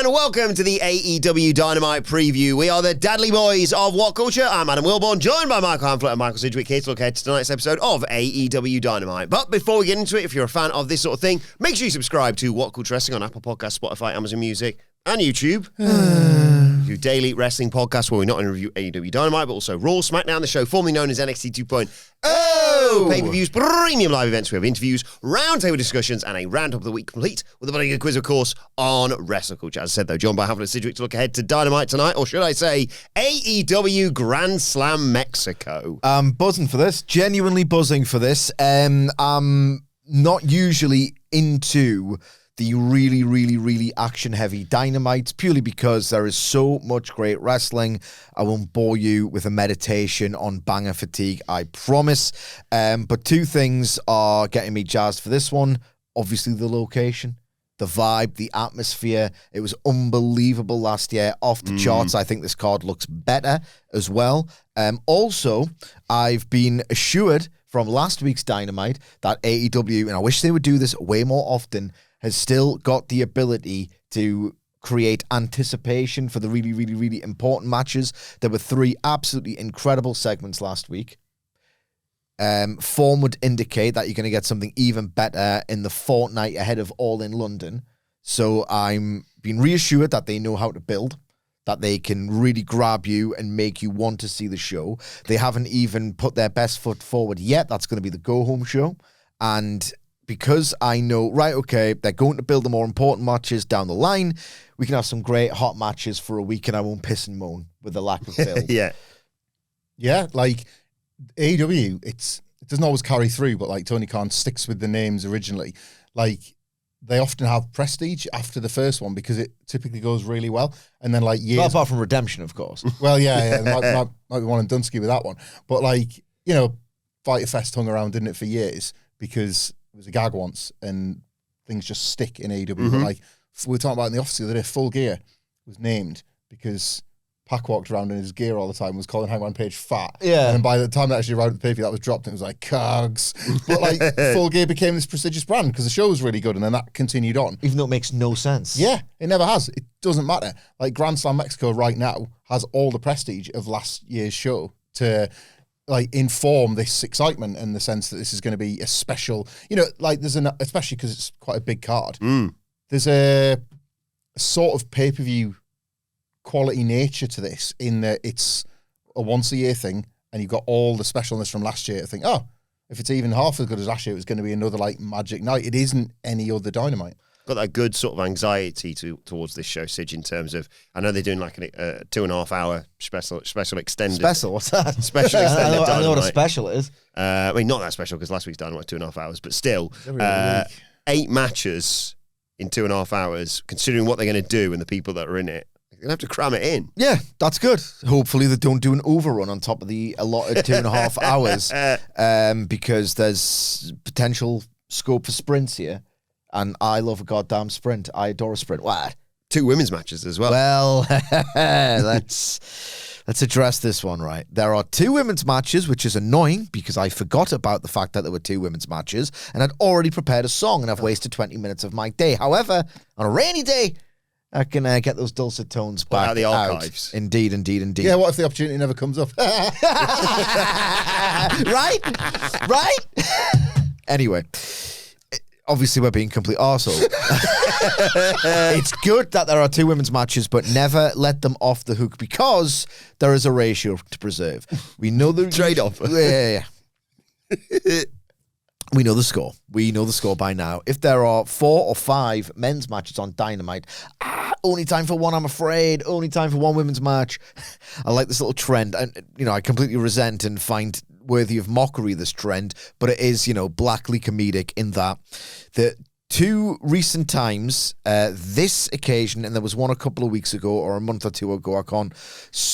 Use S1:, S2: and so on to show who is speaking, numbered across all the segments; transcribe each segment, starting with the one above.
S1: and welcome to the AEW Dynamite preview. We are the Dadley Boys of What Culture. I'm Adam Wilbourn, joined by Michael Hamflett and Michael Sidgwick, here to look ahead to tonight's episode of AEW Dynamite. But before we get into it, if you're a fan of this sort of thing, make sure you subscribe to What Culture Wrestling on Apple Podcasts, Spotify, Amazon Music, and YouTube. Do daily wrestling podcasts where we not only review AEW Dynamite, but also Raw, SmackDown, the show formerly known as NXT 2.0, pay-per-views, premium live events. We have interviews, roundtable discussions, and a roundup of the week complete with a very good quiz, of course, on Wrestle Culture. As I said, though, John by Hamflett and Sidgwick to look ahead to Dynamite tonight, or should I say AEW Grand Slam Mexico.
S2: I'm buzzing for this, genuinely buzzing for this. I'm not usually into the really action-heavy Dynamites, purely because there is so much great wrestling. I won't bore you with a meditation on banger fatigue, I promise. But two things are getting me jazzed for this one. Obviously, the location, the vibe, the atmosphere. It was unbelievable last year, off the charts. I think this card looks better as well. Also, I've been assured from last week's Dynamite that AEW, and I wish they would do this way more often, has still got the ability to create anticipation for the really important matches. There were 3 absolutely incredible segments last week. Form would indicate that you're going to get something even better in the fortnight ahead of All in London. So I'm being reassured that they know how to build, that they can really grab you and make you want to see the show. They haven't even put their best foot forward yet. That's going to be the go-home show. And because I know, right, okay, they're going to build the more important matches down the line, we can have some great hot matches for a week and I won't piss and moan with the lack of build.
S3: Yeah, like AEW, it doesn't always carry through, but like Tony Khan sticks with the names originally. Like, they often have prestige after the first one because it typically goes really well. And then like years...
S2: Well, apart from Redemption, of course.
S3: Well, yeah, might be one and Dunsky with that one. But like, you know, Fighter Fest hung around, didn't it, for years because it was a gag once and things just stick in AEW. But like, we were talking about in the office the other day, Full Gear was named because Pac walked around in his gear all the time, was calling Hangman Page fat. Yeah. And by the time they actually arrived at the pay-per-view, that was dropped and it was like, cogs. But like, Full Gear became this prestigious brand because the show was really good and then that continued on.
S2: Even though it makes no sense.
S3: Yeah, it never has. It doesn't matter. Like, Grand Slam Mexico right now has all the prestige of last year's show to like inform this excitement in the sense that this is going to be a special, you know, like there's especially because it's quite a big card. There's a sort of pay-per-view quality nature to this in that it's a once a year thing and you've got all the specialness from last year to think, oh, if it's even half as good as last year, it's going to be another like magic night. It isn't any other Dynamite.
S1: Got that good sort of anxiety towards this show, Sidge, in terms of, I know they're doing like a 2.5 hour special extended.
S2: Special? What's that?
S1: Special extended Dynamite.
S2: I know what a special is.
S1: I mean, not that special because last week's Dynamite 2.5 hours, but still, 8 matches in 2.5 hours, considering what they're going to do and the people that are in it. They're going to have to cram it in.
S2: Yeah, that's good. Hopefully they don't do an overrun on top of the allotted 2.5 hours because there's potential scope for sprints here. And I love a goddamn sprint. I adore a sprint. What?
S1: 2 women's matches as well.
S2: Well, let's address this one, right? There are 2 women's matches, which is annoying because I forgot about the fact that there were 2 women's matches and I'd already prepared a song and I've wasted 20 minutes of my day. However, on a rainy day, I can get those dulcet tones back
S1: out the archives.
S2: Indeed.
S3: Yeah, what if the opportunity never comes up?
S2: Right? Anyway. Obviously, we're being complete arseholes. It's good that there are 2 women's matches, but never let them off the hook because there is a ratio to preserve. We know the
S1: trade-off.
S2: Yeah. We know the score. We know the score by now. If there are 4 or 5 men's matches on Dynamite, only time for one, I'm afraid. Only time for one women's match. I like this little trend. And, you know, I completely resent and find worthy of mockery this trend, but it is, you know, blackly comedic in that the 2 recent times, this occasion, and there was one a couple of weeks ago or a month or 2 ago, I can't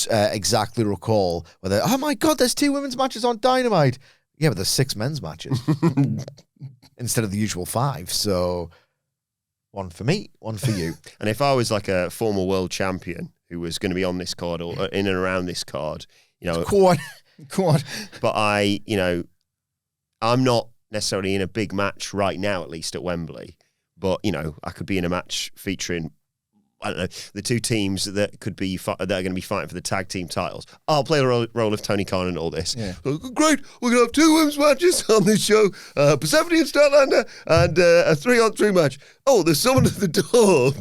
S2: exactly recall, whether, oh my God, there's 2 women's matches on Dynamite. Yeah, but there's 6 men's matches instead of the usual 5. So 1 for me, 1 for you.
S1: And if I was like a former world champion who was going to be on this card or in and around this card, you know,
S3: God.
S1: But I'm not necessarily in a big match right now, at least at Wembley. But, you know, I could be in a match featuring I don't know, the two teams that could be that are going to be fighting for the tag team titles. I'll play the role of Tony Khan and all this.
S3: Yeah.
S1: Great, we're going to have 2 women's matches on this show, Persephone and Statlander, and a 3-on-3 match. Oh, there's someone at the door.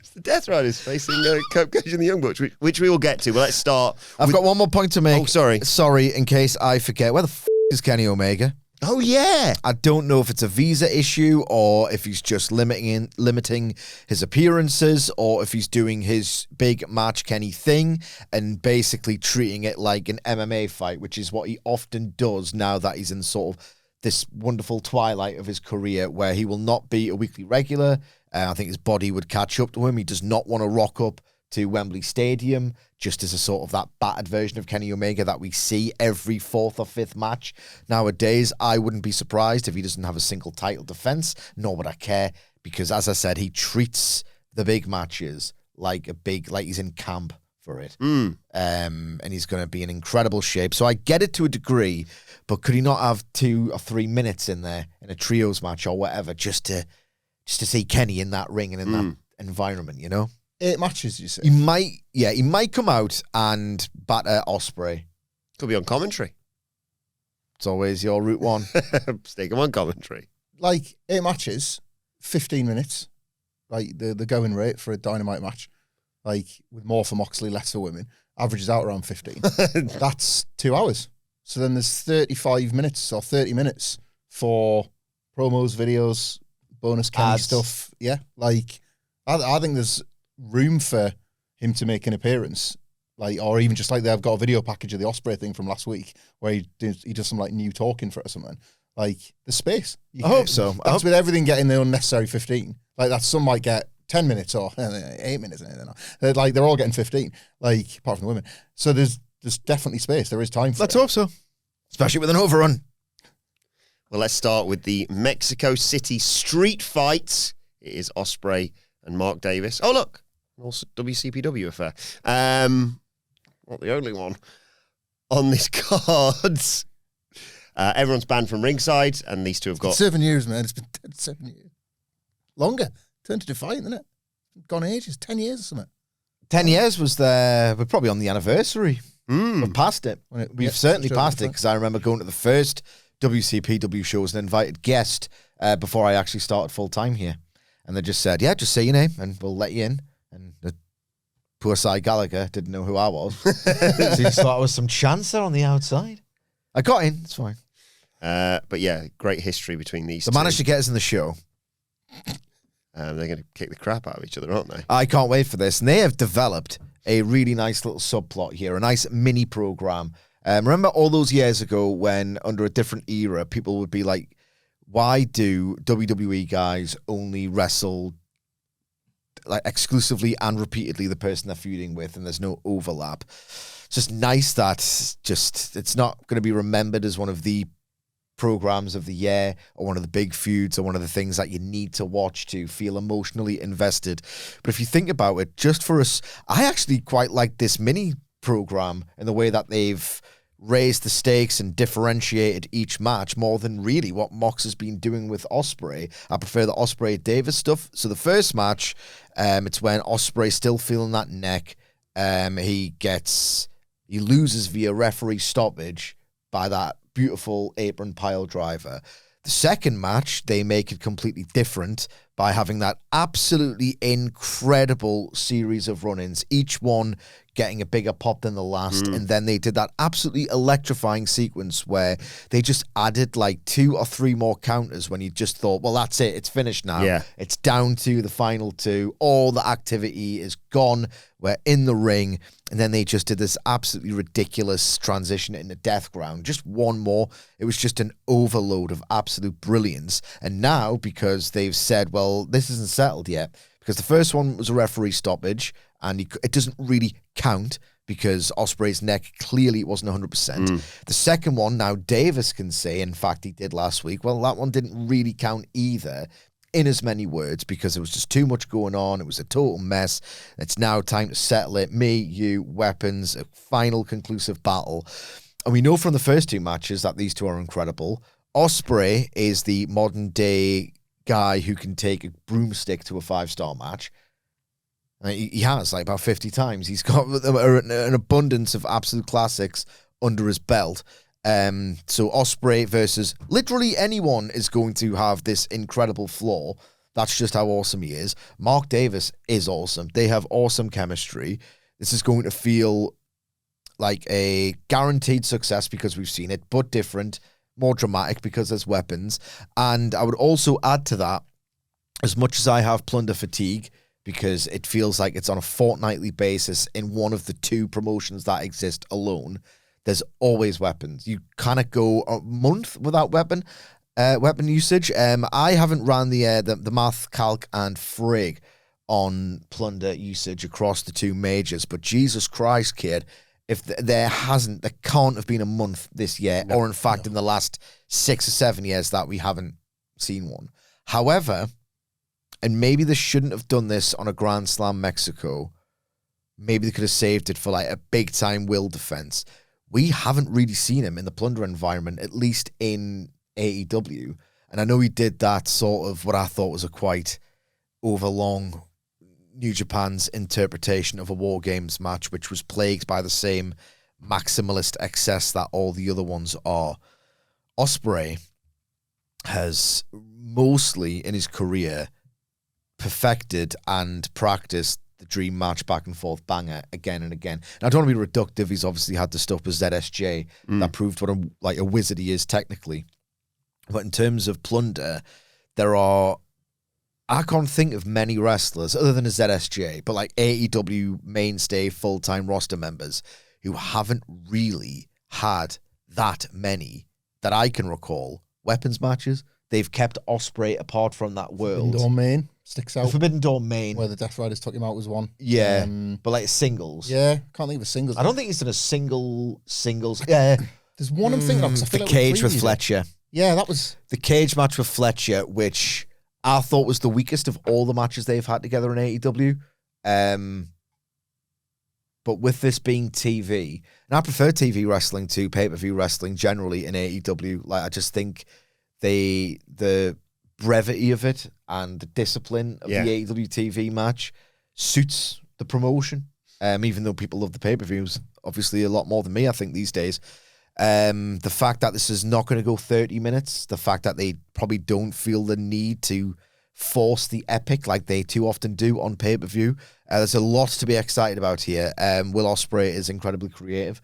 S1: It's the Death Riders facing Cope Cage and the Young Bucks, which we will get to. But let's start.
S2: I've got one more point to make.
S1: Oh, sorry.
S2: Sorry, in case I forget. Where the is Kenny Omega?
S1: Oh, yeah.
S2: I don't know if it's a visa issue or if he's just limiting his appearances or if he's doing his big match Kenny thing and basically treating it like an MMA fight, which is what he often does now that he's in sort of this wonderful twilight of his career where he will not be a weekly regular. I think his body would catch up to him. He does not want to rock up to Wembley Stadium just as a sort of that battered version of Kenny Omega that we see every 4th or 5th match nowadays. I wouldn't be surprised if he doesn't have a single title defense, nor would I care, because as I said, he treats the big matches like he's in camp for it. And he's going to be in incredible shape. So I get it to a degree, but could he not have 2 or 3 minutes in there in a trios match or whatever just to see Kenny in that ring and in that environment, you know?
S3: 8 matches, you say?
S2: He might come out and batter Ospreay.
S1: Could be on commentary.
S2: It's always your route one.
S1: Stick him on commentary.
S3: Like, 8 matches, 15 minutes. Like, the going rate for a Dynamite match. Like, with more for Moxley, less for women. Averages out around 15. That's 2 hours. So then there's 35 minutes or 30 minutes for promos, videos, bonus Kenny stuff. Yeah, like, I think there's room for him to make an appearance, like, or even just like they've got a video package of the Ospreay thing from last week where he does some like new talking for it or something. Like, the space.
S2: I hope so.
S3: That's with everything getting the unnecessary 15. Like, that some might get 10 minutes or 8 minutes. They're all getting 15. Like, apart from the women. So there's definitely space. There is time for
S2: Let's
S3: it.
S2: hope so. Especially with an overrun.
S1: Well, let's start with the Mexico City street fight. It is Ospreay and Mark Davis. Oh, look. Also WCPW affair. Not the only one on this card. Everyone's banned from ringside, and these two have got
S3: 7 years, man. It's been 7 years. Longer. Turned to Defiant, isn't it? Gone ages. 10 years or something.
S2: 10 years was there. We're probably on the anniversary. We're past it. We've certainly passed it because I remember going to the first WCPW show as an invited guest before I actually started full time here. And they just said, yeah, just say your name and we'll let you in. And the poor Cy Gallagher didn't know who I was. So he just thought I was some chancer on the outside. I got in. It's fine.
S1: but yeah, great history between these
S2: They
S1: two.
S2: managed to get us in the show.
S1: They're going to kick the crap out of each other, aren't they?
S2: I can't wait for this. And they have developed a really nice little subplot here, a nice mini program. Remember all those years ago when, under a different era, people would be like, why do WWE guys only wrestle like exclusively and repeatedly the person they're feuding with and there's no overlap? It's just nice that it's not going to be remembered as one of the programs of the year or one of the big feuds or one of the things that you need to watch to feel emotionally invested. But if you think about it, just for us, I actually quite like this mini program in the way that they've raised the stakes and differentiated each match more than really what Mox has been doing with Ospreay. I prefer the Ospreay-Davis stuff. So the first match, it's when Ospreay's still feeling that neck. He loses via referee stoppage by that beautiful apron pile driver. The second match, they make it completely different by having that absolutely incredible series of run-ins, each one getting a bigger pop than the last. And then they did that absolutely electrifying sequence where they just added like 2 or 3 more counters when you just thought, well, that's it. It's finished now.
S1: Yeah.
S2: It's down to the final 2. All the activity is gone. We're in the ring. And then they just did this absolutely ridiculous transition into Death Ground. Just one more. It was just an overload of absolute brilliance. And now, because they've said, well, this isn't settled yet, because the first one was a referee stoppage, and it doesn't really count because Ospreay's neck clearly wasn't 100%. The second one, now Davis can say, in fact, he did last week, well, that one didn't really count either, in as many words, because there was just too much going on. It was a total mess. It's now time to settle it. Me, you, weapons, a final conclusive battle. And we know from the first 2 matches that these two are incredible. Ospreay is the modern day guy who can take a broomstick to a 5-star match. He has, like, about 50 times. He's got an abundance of absolute classics under his belt. So Ospreay versus literally anyone is going to have this incredible flaw. That's just how awesome he is. Mark Davis is awesome. They have awesome chemistry. This is going to feel like a guaranteed success because we've seen it, but different, more dramatic because there's weapons. And I would also add to that, as much as I have plunder fatigue, because it feels like it's on a fortnightly basis in one of the 2 promotions that exist alone, there's always weapons. You cannot go a month without weapon usage. I haven't ran the math, calc, and frig on plunder usage across the 2 majors, but Jesus Christ, kid, if there can't have been a month this year, or in fact in the last 6 or 7 years that we haven't seen one. However, and maybe they shouldn't have done this on a Grand Slam Mexico, maybe they could have saved it for like a big time Will defense. We haven't really seen him in the plunder environment, at least in AEW. And I know he did that sort of what I thought was a quite overlong New Japan's interpretation of a War Games match, which was plagued by the same maximalist excess that all the other ones are. Ospreay has mostly in his career perfected and practiced the dream match back and forth banger again and again. And I don't want to be reductive. He's obviously had the stuff with ZSJ that proved what a wizard he is technically. But in terms of plunder, I can't think of many wrestlers other than a ZSJ, but like AEW mainstay full-time roster members who haven't really had that many that I can recall weapons matches. They've kept Ospreay apart from that world.
S3: Forbidden Door main sticks out.
S2: The Forbidden Door main.
S3: Where the Death Riders took him out was one.
S2: Yeah, but like singles.
S3: Yeah, can't think of a singles.
S2: I don't think he's done a singles. Yeah.
S3: There's one I'm thinking of. 'Cause I feel
S2: the
S3: like
S2: cage with
S3: previewed it.
S2: Fletcher.
S3: Yeah, that was...
S2: The cage match with Fletcher, which I thought was the weakest of all the matches they've had together in AEW. But with this being TV, and I prefer TV wrestling to pay-per-view wrestling generally in AEW. Like, I just think the brevity of it and the discipline of the AEW TV match suits the promotion. Even though people love the pay-per-views, obviously a lot more than me, I think, these days. The fact that this is not going to go 30 minutes, the fact that they probably don't feel the need to force the epic like they too often do on pay-per-view. There's a lot to be excited about here. Will Ospreay is incredibly creative.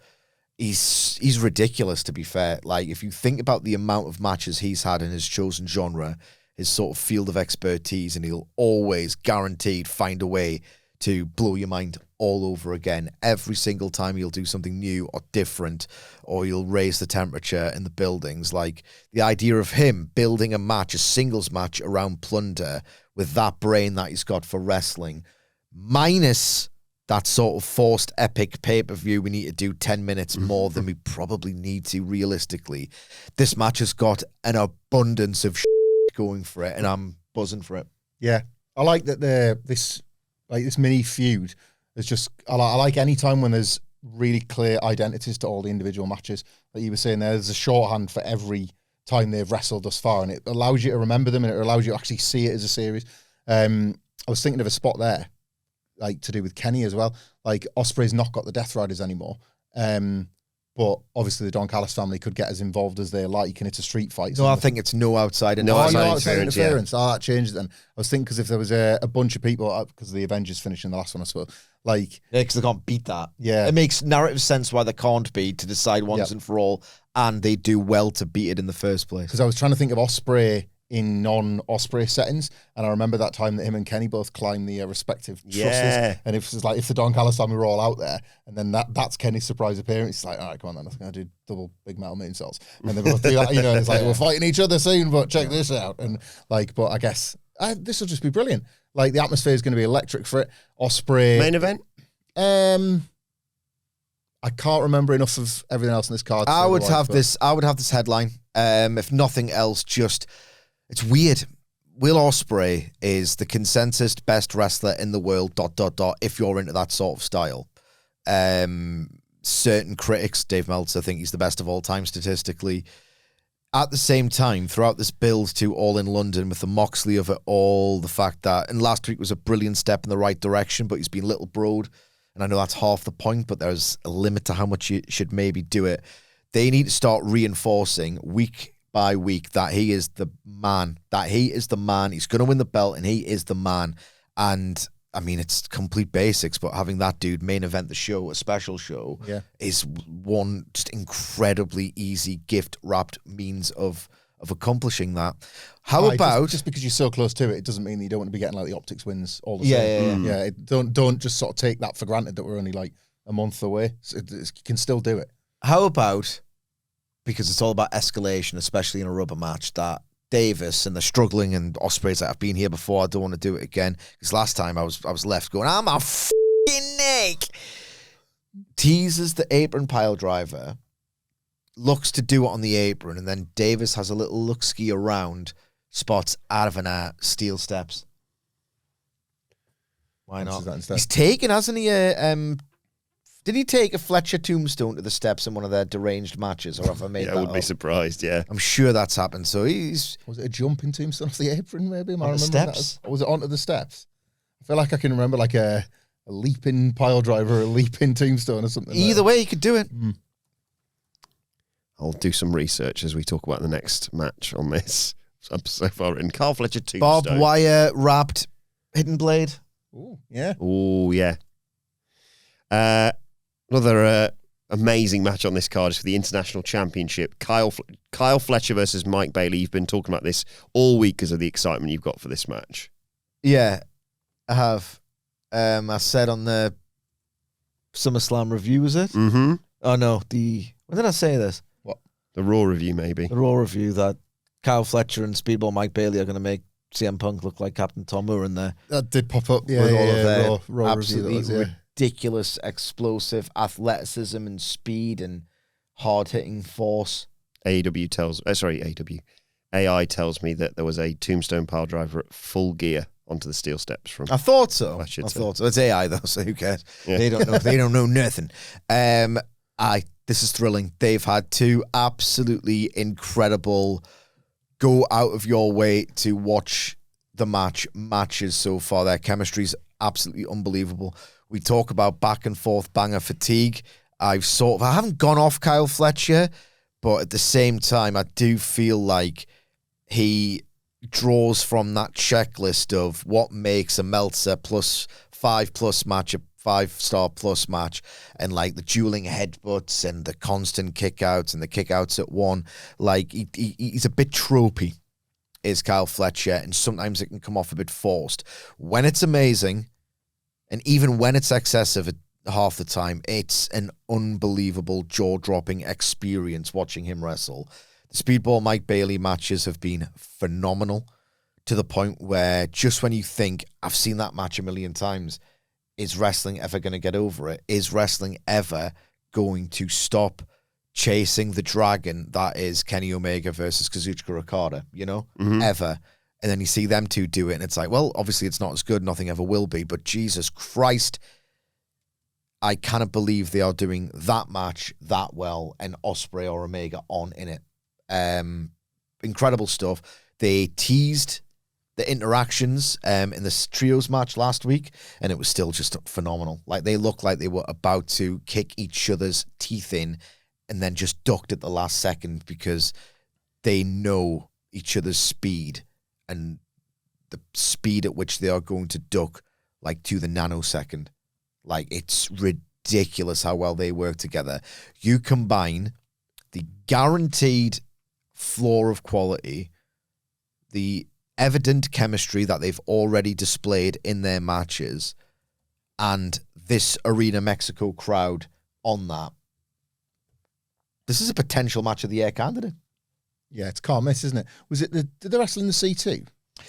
S2: He's ridiculous, to be fair. Like, if you think about the amount of matches he's had in his chosen genre, his sort of field of expertise, and he'll always guaranteed find a way to blow your mind all over again. Every single time he'll do something new or different, or he'll raise the temperature in the buildings. Like, the idea of him building a match, a singles match around plunder with that brain that he's got for wrestling, minus that sort of forced epic pay-per-view, we need to do 10 minutes more than we probably need to realistically. This match has got an abundance of going for it, and I'm buzzing for it.
S3: Yeah. I like that this mini feud is just, I like any time when there's really clear identities to all the individual matches. Like you were saying there's a shorthand for every time they've wrestled thus far, and it allows you to remember them, and it allows you to actually see it as a series. I was thinking of a spot there, like to do with Kenny as well. Like, Ospreay's not got the Death Riders anymore. But obviously the Don Callis family could get as involved as they like, and it's a street fight.
S2: No, I think it's no outside interference.
S3: Interference. Oh, that changes it then. I was thinking, because if there was a bunch of people, because the Avengers finished in the last one, I suppose. Like,
S2: yeah, because they can't beat that.
S3: Yeah.
S2: It makes narrative sense why they can't be, to decide once and for all, and they do well to beat it in the first place.
S3: Because I was trying to think of Ospreay in non-Ospreay settings, and I remember that time that him and Kenny both climbed the respective trusses, and if the Don Callis family were all out there, and then that's Kenny's surprise appearance, it's like, all right, come on then, I'm going to do double big metal moonsaults, and they both do that, and it's like, we're fighting each other soon, but check this out, and like, but I guess this will just be brilliant. Like, the atmosphere is going to be electric for it. Ospreay
S1: main event.
S3: I can't remember enough of everything else in this card.
S2: I would have this headline. If nothing else, just. It's weird. Will Ospreay is the consensus best wrestler in the world, ... if you're into that sort of style. Certain critics, Dave Meltzer, think he's the best of all time statistically. at the same time, throughout this build to All in London, with the Moxley of it all, the fact that, and last week was a brilliant step in the right direction, but he's been little broed, and I know that's half the point, but there's a limit to how much you should maybe do it. They need to start reinforcing week by week that he is the man, He's going to win the belt, and he is the man. And I mean, it's complete basics, but having that dude main event the show, a special show, is one just incredibly easy gift-wrapped means of accomplishing that. How about...
S3: Just because you're so close to it, it doesn't mean that you don't want to be getting like the optics wins all the time. Yeah. Don't just sort of take that for granted that we're only like a month away. You can still do it.
S2: How about, because it's all about escalation, especially in a rubber match, that Davis and they're struggling, and Ospreay's like, I've been here before, I don't want to do it again. Because last time I was left going, I'm a f***ing neck. Teases the apron pile driver, looks to do it on the apron, and then Davis has a little look-ski around, spots out of an steel steps. Why not? He's taken, hasn't he, did he take a Fletcher tombstone to the steps in one of their deranged matches, or have I made that
S1: I wouldn't be surprised, yeah.
S2: I'm sure that's happened. So he's...
S3: Was it a jumping tombstone off the apron, maybe?
S2: On the steps?
S3: Or was it onto the steps? I feel like I can remember like a leaping pile driver, a leaping tombstone or something.
S2: Either way, you could do it.
S1: I'll do some research as we talk about the next match on this. I'm so far in. Carl Fletcher tombstone.
S2: Bob Wire wrapped Hidden Blade.
S3: Oh, yeah.
S1: Oh, yeah. Another amazing match on this card is for the International Championship. Kyle Fletcher versus Mike Bailey. You've been talking about this all week because of the excitement you've got for this match.
S2: Yeah, I have. I said on the SummerSlam review, was it?
S1: Mm-hmm.
S2: Oh, no. When did I say this?
S1: What? The Raw review, maybe.
S2: The Raw review that Kyle Fletcher and Speedball Mike Bailey are going to make CM Punk look like Captain Tom Moore in there.
S3: That did pop up. Yeah,
S2: with all of their
S3: Raw
S2: absolutely
S3: review, that was,
S2: ridiculous, explosive athleticism and speed and hard-hitting force.
S1: AI tells me that there was a tombstone pile driver at full gear onto the steel steps from.
S2: I thought so.
S1: Fletcher.
S2: It's AI though, so who cares?
S1: Yeah.
S2: They don't know. They don't know nothing. This is thrilling. They've had two absolutely incredible, go out of your way to watch the matches so far. Their chemistry's absolutely unbelievable. We talk about back and forth banger fatigue. I haven't gone off Kyle Fletcher, but at the same time, I do feel like he draws from that checklist of what makes a Meltzer +5+ match a 5-star plus match, and like the dueling headbutts and the constant kickouts and the kickouts at one. Like he's a bit tropey, is Kyle Fletcher, and sometimes it can come off a bit forced. When it's amazing, and even when it's excessive at half the time, it's an unbelievable jaw-dropping experience watching him wrestle. The Speedball Mike Bailey matches have been phenomenal, to the point where just when you think, I've seen that match a million times, is wrestling ever going to get over it? Is wrestling ever going to stop chasing the dragon that is Kenny Omega versus Kazuchika Okada, Ever. And then you see them two do it, and it's like, well, obviously it's not as good, nothing ever will be, but Jesus Christ, I cannot believe they are doing that match that well, and Ospreay or Omega on in it. Incredible stuff. They teased the interactions in this trios match last week, and it was still just phenomenal. Like, they looked like they were about to kick each other's teeth in, and then just ducked at the last second because they know each other's speed and the speed at which they are going to duck, like, to the nanosecond. Like, it's ridiculous how well they work together. You combine the guaranteed floor of quality, the evident chemistry that they've already displayed in their matches, and this Arena Mexico crowd on that. This is a potential match of the year candidate.
S3: Yeah, it's can't miss, isn't it? Was it did they wrestle in the C2?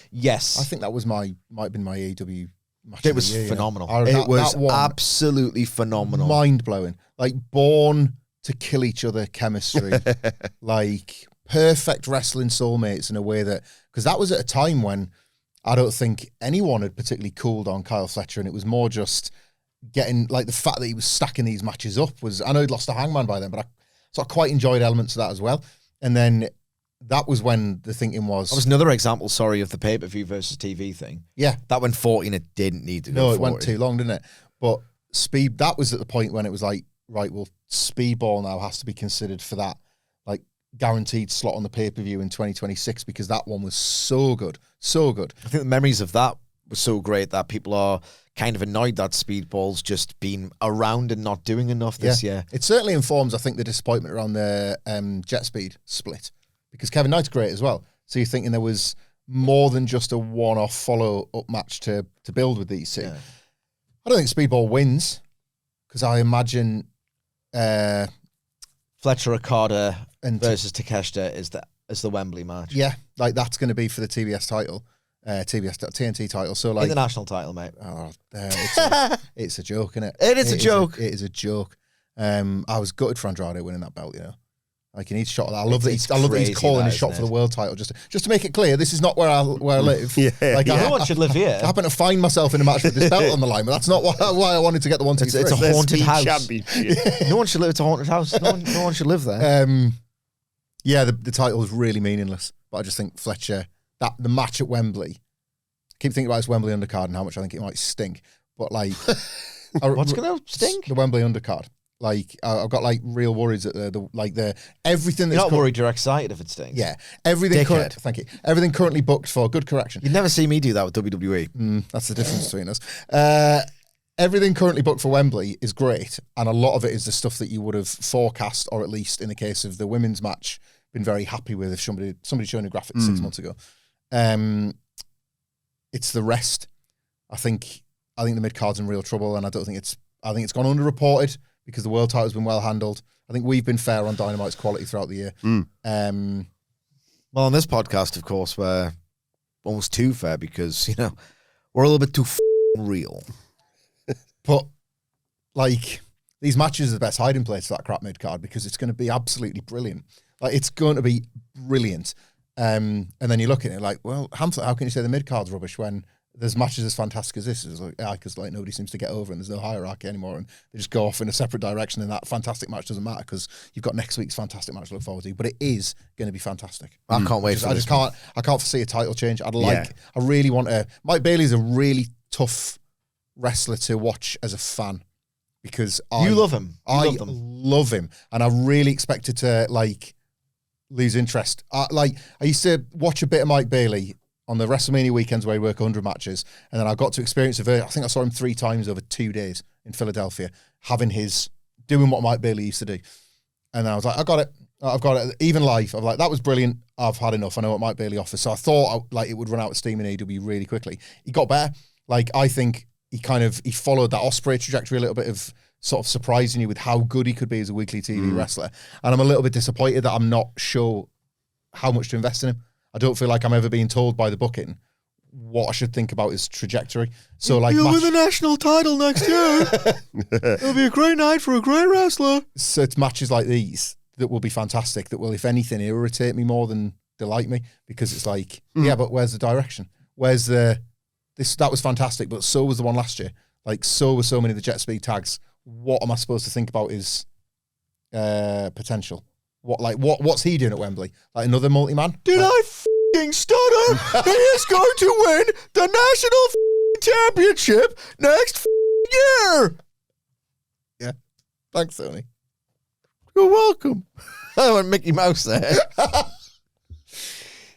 S2: Yes.
S3: I think that was might have been my AEW match.
S2: It was phenomenal.
S3: Yeah.
S2: It was absolutely phenomenal.
S3: Mind blowing. Like, born to kill each other chemistry. Like, perfect wrestling soulmates in a way that, because that was at a time when I don't think anyone had particularly cooled on Kyle Fletcher, and it was more just getting, like, the fact that he was stacking these matches up was, I know he'd lost to Hangman by then, but I quite enjoyed elements of that as well. And then that was when the thinking was.
S2: That was another example, of the pay-per-view versus TV thing.
S3: Yeah.
S2: That went 40 and it didn't need to go 40.
S3: No, it went too long, didn't it? But that was at the point when it was like, right, well, Speedball now has to be considered for that, like, guaranteed slot on the pay-per-view in 2026 because that one was so good. So good.
S2: I think the memories of that were so great that people are kind of annoyed that Speedball's just been around and not doing enough this year.
S3: It certainly informs, I think, the disappointment around the Jet Speed split because Kevin Knight's great as well. So you're thinking there was more than just a one-off follow-up match to build with these two. Yeah. I don't think Speedball wins because I imagine
S2: Fletcher Okada versus Takeshita is the Wembley match.
S3: Yeah, like that's going to be for the TBS title. TNT title. So like
S2: international title, mate.
S3: Oh, it's a joke, isn't it?
S2: It is a joke.
S3: It is a joke. I was gutted for Andrade winning that belt. You know, like he needs a shot of that. I love that he's calling his shot for the world title. Just to make it clear, this is not where I live. Like
S2: no one should live here.
S3: I happen to find myself in a match with this belt on the line, but that's not why I wanted to get the 1, 2, 3.
S2: It's a haunted house. No one should live. It's a haunted house. No one should live there.
S3: Yeah, the title is really meaningless. But I just think Fletcher. The match at Wembley, keep thinking about this Wembley undercard and how much I think it might stink. But like,
S2: what's going to stink?
S3: The Wembley undercard. Like, I've got like real worries at the everything. That's
S2: you're not worried. You're excited if it stinks.
S3: Yeah, everything. Thank you. Everything currently booked for. Good correction.
S2: You'd never see me do that with WWE.
S3: That's the difference between us. Everything currently booked for Wembley is great, and a lot of it is the stuff that you would have forecast, or at least in the case of the women's match, been very happy with. If somebody showing a graphic 6 months ago. It's the rest. I think the mid card's in real trouble, and I think it's gone underreported because the world title's been well handled. I think we've been fair on Dynamite's quality throughout the year.
S2: Well, on this podcast, of course, we're almost too fair because we're a little bit too real.
S3: But like these matches are the best hiding place for that crap mid card because it's going to be absolutely brilliant. Like it's going to be brilliant. And then you look at it like, well, Hamflett, how can you say the mid-card's rubbish when there's matches as fantastic as this? It's like, because like nobody seems to get over and there's no hierarchy anymore and they just go off in a separate direction and that fantastic match doesn't matter because you've got next week's fantastic match to look forward to. But it is going to be fantastic.
S2: I can't wait for this.
S3: I can't foresee a title change. I really want to... Mike Bailey's a really tough wrestler to watch as a fan because
S2: You love him.
S3: I love him. And I really expected to like... lose interest. I used to watch a bit of Mike Bailey on the WrestleMania weekends where he worked 100 matches, and then I got to experience I think I saw him 3 times over 2 days in Philadelphia, doing what Mike Bailey used to do. And I was like, I've got it. Even live, I'm like, that was brilliant. I've had enough. I know what Mike Bailey offers. So I thought it would run out of steam in AEW really quickly. He got better. Like, I think he followed that Ospreay trajectory a little bit of sort of surprising you with how good he could be as a weekly TV wrestler. And I'm a little bit disappointed that I'm not sure how much to invest in him. I don't feel like I'm ever being told by the booking what I should think about his trajectory. So like,
S2: he'll win the national title next year. It'll be a great night for a great wrestler.
S3: So it's matches like these that will be fantastic, that will, if anything, irritate me more than delight me, because it's like, yeah, but where's the direction? That was fantastic, but so was the one last year. Like, so were so many of the Jet Speed tags. What am I supposed to think about his potential? What's he doing at Wembley? Like another multi-man?
S2: Did I f***ing stutter? He is going to win the national championship next year.
S3: Yeah. Thanks, Tony.
S2: You're welcome. I went Mickey Mouse there.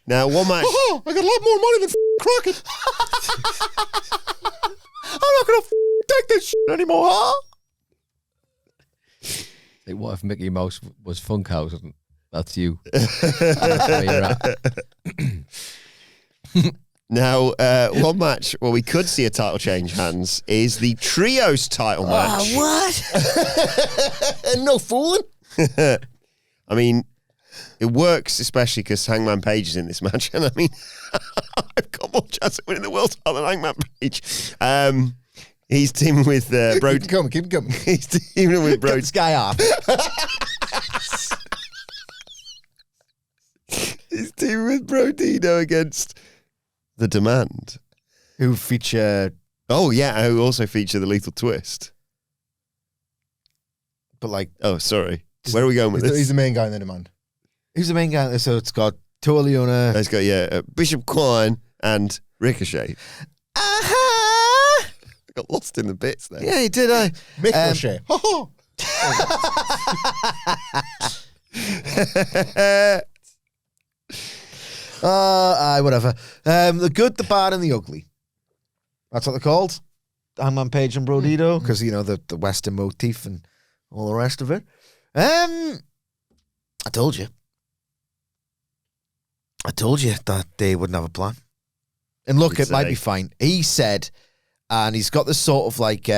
S1: Now, one match.
S3: Oh, I got a lot more money than Crockett.
S2: I'm not going to take this shit anymore, huh?
S4: Like, what if Mickey Mouse was Funkhouse and that's you? That's where you're at.
S1: Now, one match where we could see a title change hands is the Trios title match.
S3: What? No fooling.
S1: I mean, it works, especially because Hangman Page is in this match. And I mean, I've got more chance of winning the world title than Hangman Page. He's teaming with Brodido.
S3: Keep coming.
S1: He's teaming with Brodido.
S2: This guy off.
S1: He's teaming with Brodido against The Demand.
S2: Who feature...
S1: Oh, yeah, who also feature the Lethal Twist.
S2: But like...
S1: Oh, sorry. Where are we going with this?
S3: He's the main guy in The Demand.
S2: Who's the main guy? So it's got Totally on a...
S1: It's got, Bishop Quine and Ricochet.
S2: Uh-huh.
S1: I got lost in the bits there.
S2: Yeah, he did.
S3: Ricochet.
S2: Whatever. The good, the bad, and the ugly. That's what they're called. Hangman Page and Brodido, because, the Western motif and all the rest of it. I told you that they wouldn't have a plan. And look, it might be fine. He said, and he's got this sort of like, he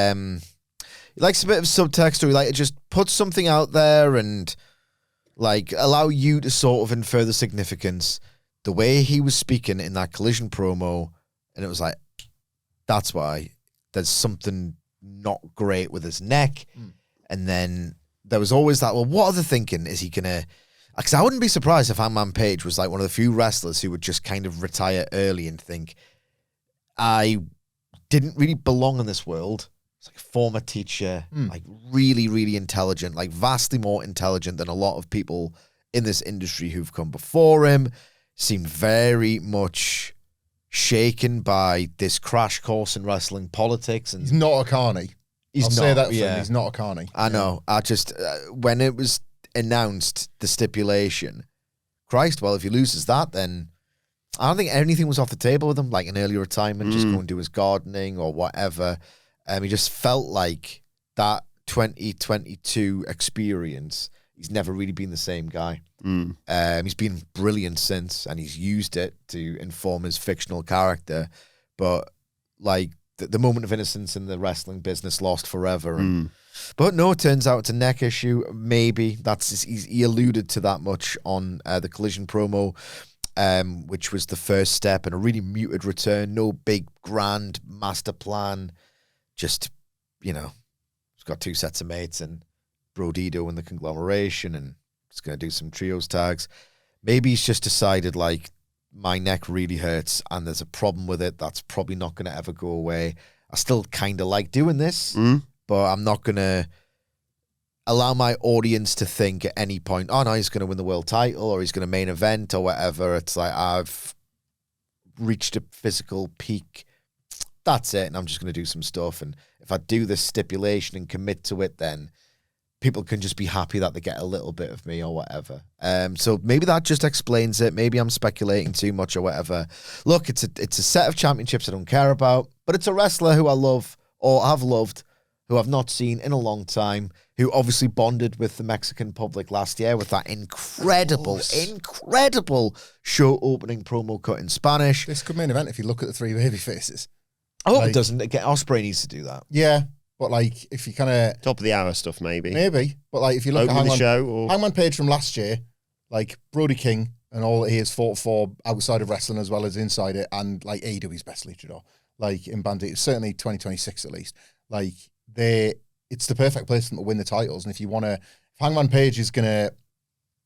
S2: likes a bit of subtext, or he like to just put something out there and like allow you to sort of infer the significance. The way he was speaking in that Collision promo, and it was like, that's why there's something not great with his neck. And then there was always that, well, what are they thinking? Is he going to... Because I wouldn't be surprised if Hangman Page was like one of the few wrestlers who would just kind of retire early and think, I didn't really belong in this world. It's like a former teacher, like really, really intelligent, like vastly more intelligent than a lot of people in this industry who've come before him. Seemed very much shaken by this crash course in wrestling politics. And
S3: he's not a carny. I'll say that for him. He's not a carny.
S2: I know. I just, when it was announced, the stipulation, Christ, well, if he loses that, then I don't think anything was off the table with him, like an early retirement, just go and do his gardening or whatever. He just felt like that 2022 experience, he's never really been the same guy. He's been brilliant since, and he's used it to inform his fictional character. But like the moment of innocence in the wrestling business lost forever. But no, it turns out it's a neck issue. Maybe he alluded to that much on the Collision promo, which was the first step in a really muted return. No big grand master plan. Just, he's got two sets of mates and Brodido in the conglomeration, and he's going to do some trios tags. Maybe he's just decided, like, my neck really hurts and there's a problem with it that's probably not going to ever go away. I still kind of like doing this, but I'm not going to allow my audience to think at any point, oh no, he's going to win the world title or he's going to main event or whatever. It's like, I've reached a physical peak. That's it. And I'm just going to do some stuff. And if I do this stipulation and commit to it, then people can just be happy that they get a little bit of me or whatever. So maybe that just explains it. Maybe I'm speculating too much or whatever. Look, it's a set of championships I don't care about, but it's a wrestler who I love or have loved, who I've not seen in a long time, who obviously bonded with the Mexican public last year with that incredible show opening promo cut in Spanish.
S3: This could main event if you look at the three baby faces.
S2: I hope it doesn't. Again, Ospreay needs to do that.
S3: Yeah. But, like, if you kind of...
S1: Top of the hour stuff, maybe.
S3: Maybe. But, like, if you look
S1: Open
S3: at
S1: the show or...
S3: Hangman Page from last year, like, Brody King and all that he has fought for outside of wrestling as well as inside it, and, like, AEW's best luchador, like, in Bandit, certainly 2026 at least. Like, it's the perfect place for them to win the titles. And if you want to... If Hangman Page is going to...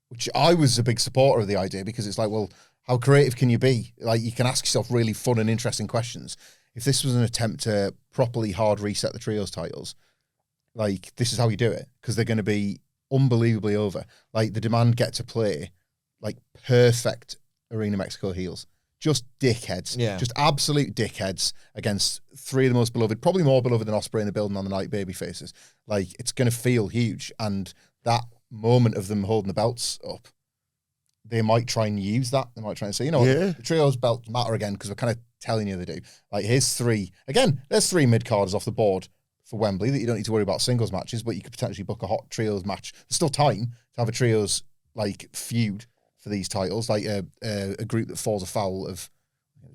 S3: Which I was a big supporter of the idea, because it's like, well, how creative can you be? Like, you can ask yourself really fun and interesting questions. If this was an attempt to properly hard reset the trios titles, like, this is how you do it, because they're going to be unbelievably over. Like, the Demand get to play, like, perfect Arena Mexico heels. Just dickheads.
S2: Yeah.
S3: Just absolute dickheads against three of the most beloved, probably more beloved than Ospreay in the building on the night, baby faces. Like, it's going to feel huge. And that moment of them holding the belts up, they might try and use that. They might try and say, the trios belts matter again, because we're kind of telling you they do. Like, here's three. Again, there's three mid-carders off the board for Wembley that you don't need to worry about singles matches, but you could potentially book a hot trios match. There's still time to have a trios, like, feud for these titles, like a group that falls afoul of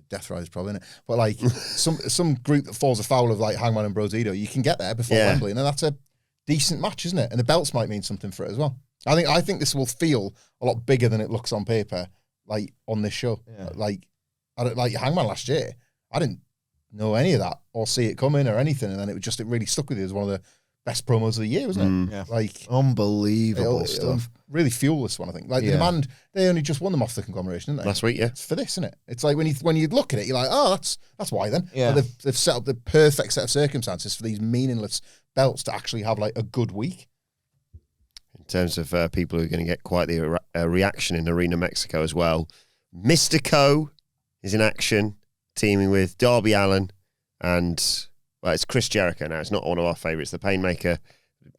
S3: Death Riders, probably, isn't it? But, like, some group that falls afoul of, like, Hangman and Brodido, you can get there before Wembley, and then that's a decent match, isn't it? And the belts might mean something for it as well. I think this will feel a lot bigger than it looks on paper, like, on this show. Yeah. Like Hangman last year, I didn't know any of that or see it coming or anything, and then it really stuck with you as one of the best promos of the year, wasn't it?
S2: Yeah.
S3: Like,
S2: unbelievable stuff.
S3: Really fuel this one, I think. Like, the Demand, they only just won them off the conglomeration, didn't they?
S1: Last week, yeah.
S3: It's for this, isn't it? It's like when you look at it, you're like, oh, that's why then.
S2: Yeah.
S3: But they've set up the perfect set of circumstances for these meaningless belts to actually have, like, a good week.
S1: In terms of people who are going to get quite the reaction in Arena Mexico as well, Mistico is in action, teaming with Darby Allin and, well, it's Chris Jericho now. It's not one of our favourites. The Painmaker,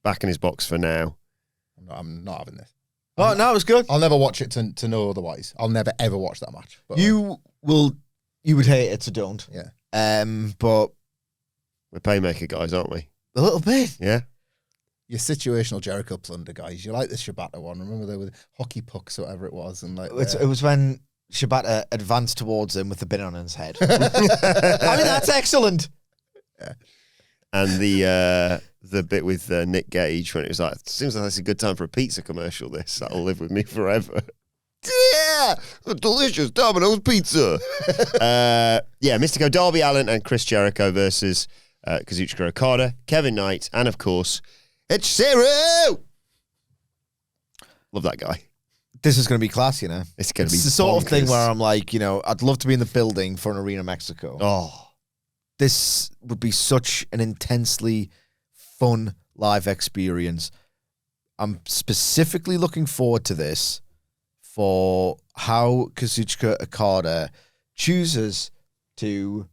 S1: back in his box for now.
S3: I'm not having this.
S2: Oh, no, it was good.
S3: I'll never watch it to know otherwise. I'll never, ever watch that match. But
S2: You would hate it, so don't.
S3: Yeah.
S2: But
S1: We're Painmaker guys, aren't we?
S2: a little bit.
S1: Yeah?
S3: Your situational Jericho plunder guys. You like the Shibata one. Remember they were hockey pucks or whatever it was. And like
S2: It was when Shibata advanced towards him with the bin on his head. I mean, that's excellent.
S3: Yeah.
S1: And the bit with Nick Gage when it was like, seems like that's a good time for a pizza commercial, this. That'll live with me forever. Yeah! A delicious Domino's pizza. Mistico, Darby Allin and Chris Jericho versus Kazuchika Okada, Kevin Knight, and of course, it's Zero! Love that guy.
S2: This is going to be class, you know.
S1: It's going to be
S2: the sort of thing
S1: bonkers.
S2: where I'm like, you know, I'd love to be in the building for an Arena Mexico.
S1: Oh.
S2: This would be such an intensely fun live experience. I'm specifically looking forward to this for how Kazuchika Okada chooses to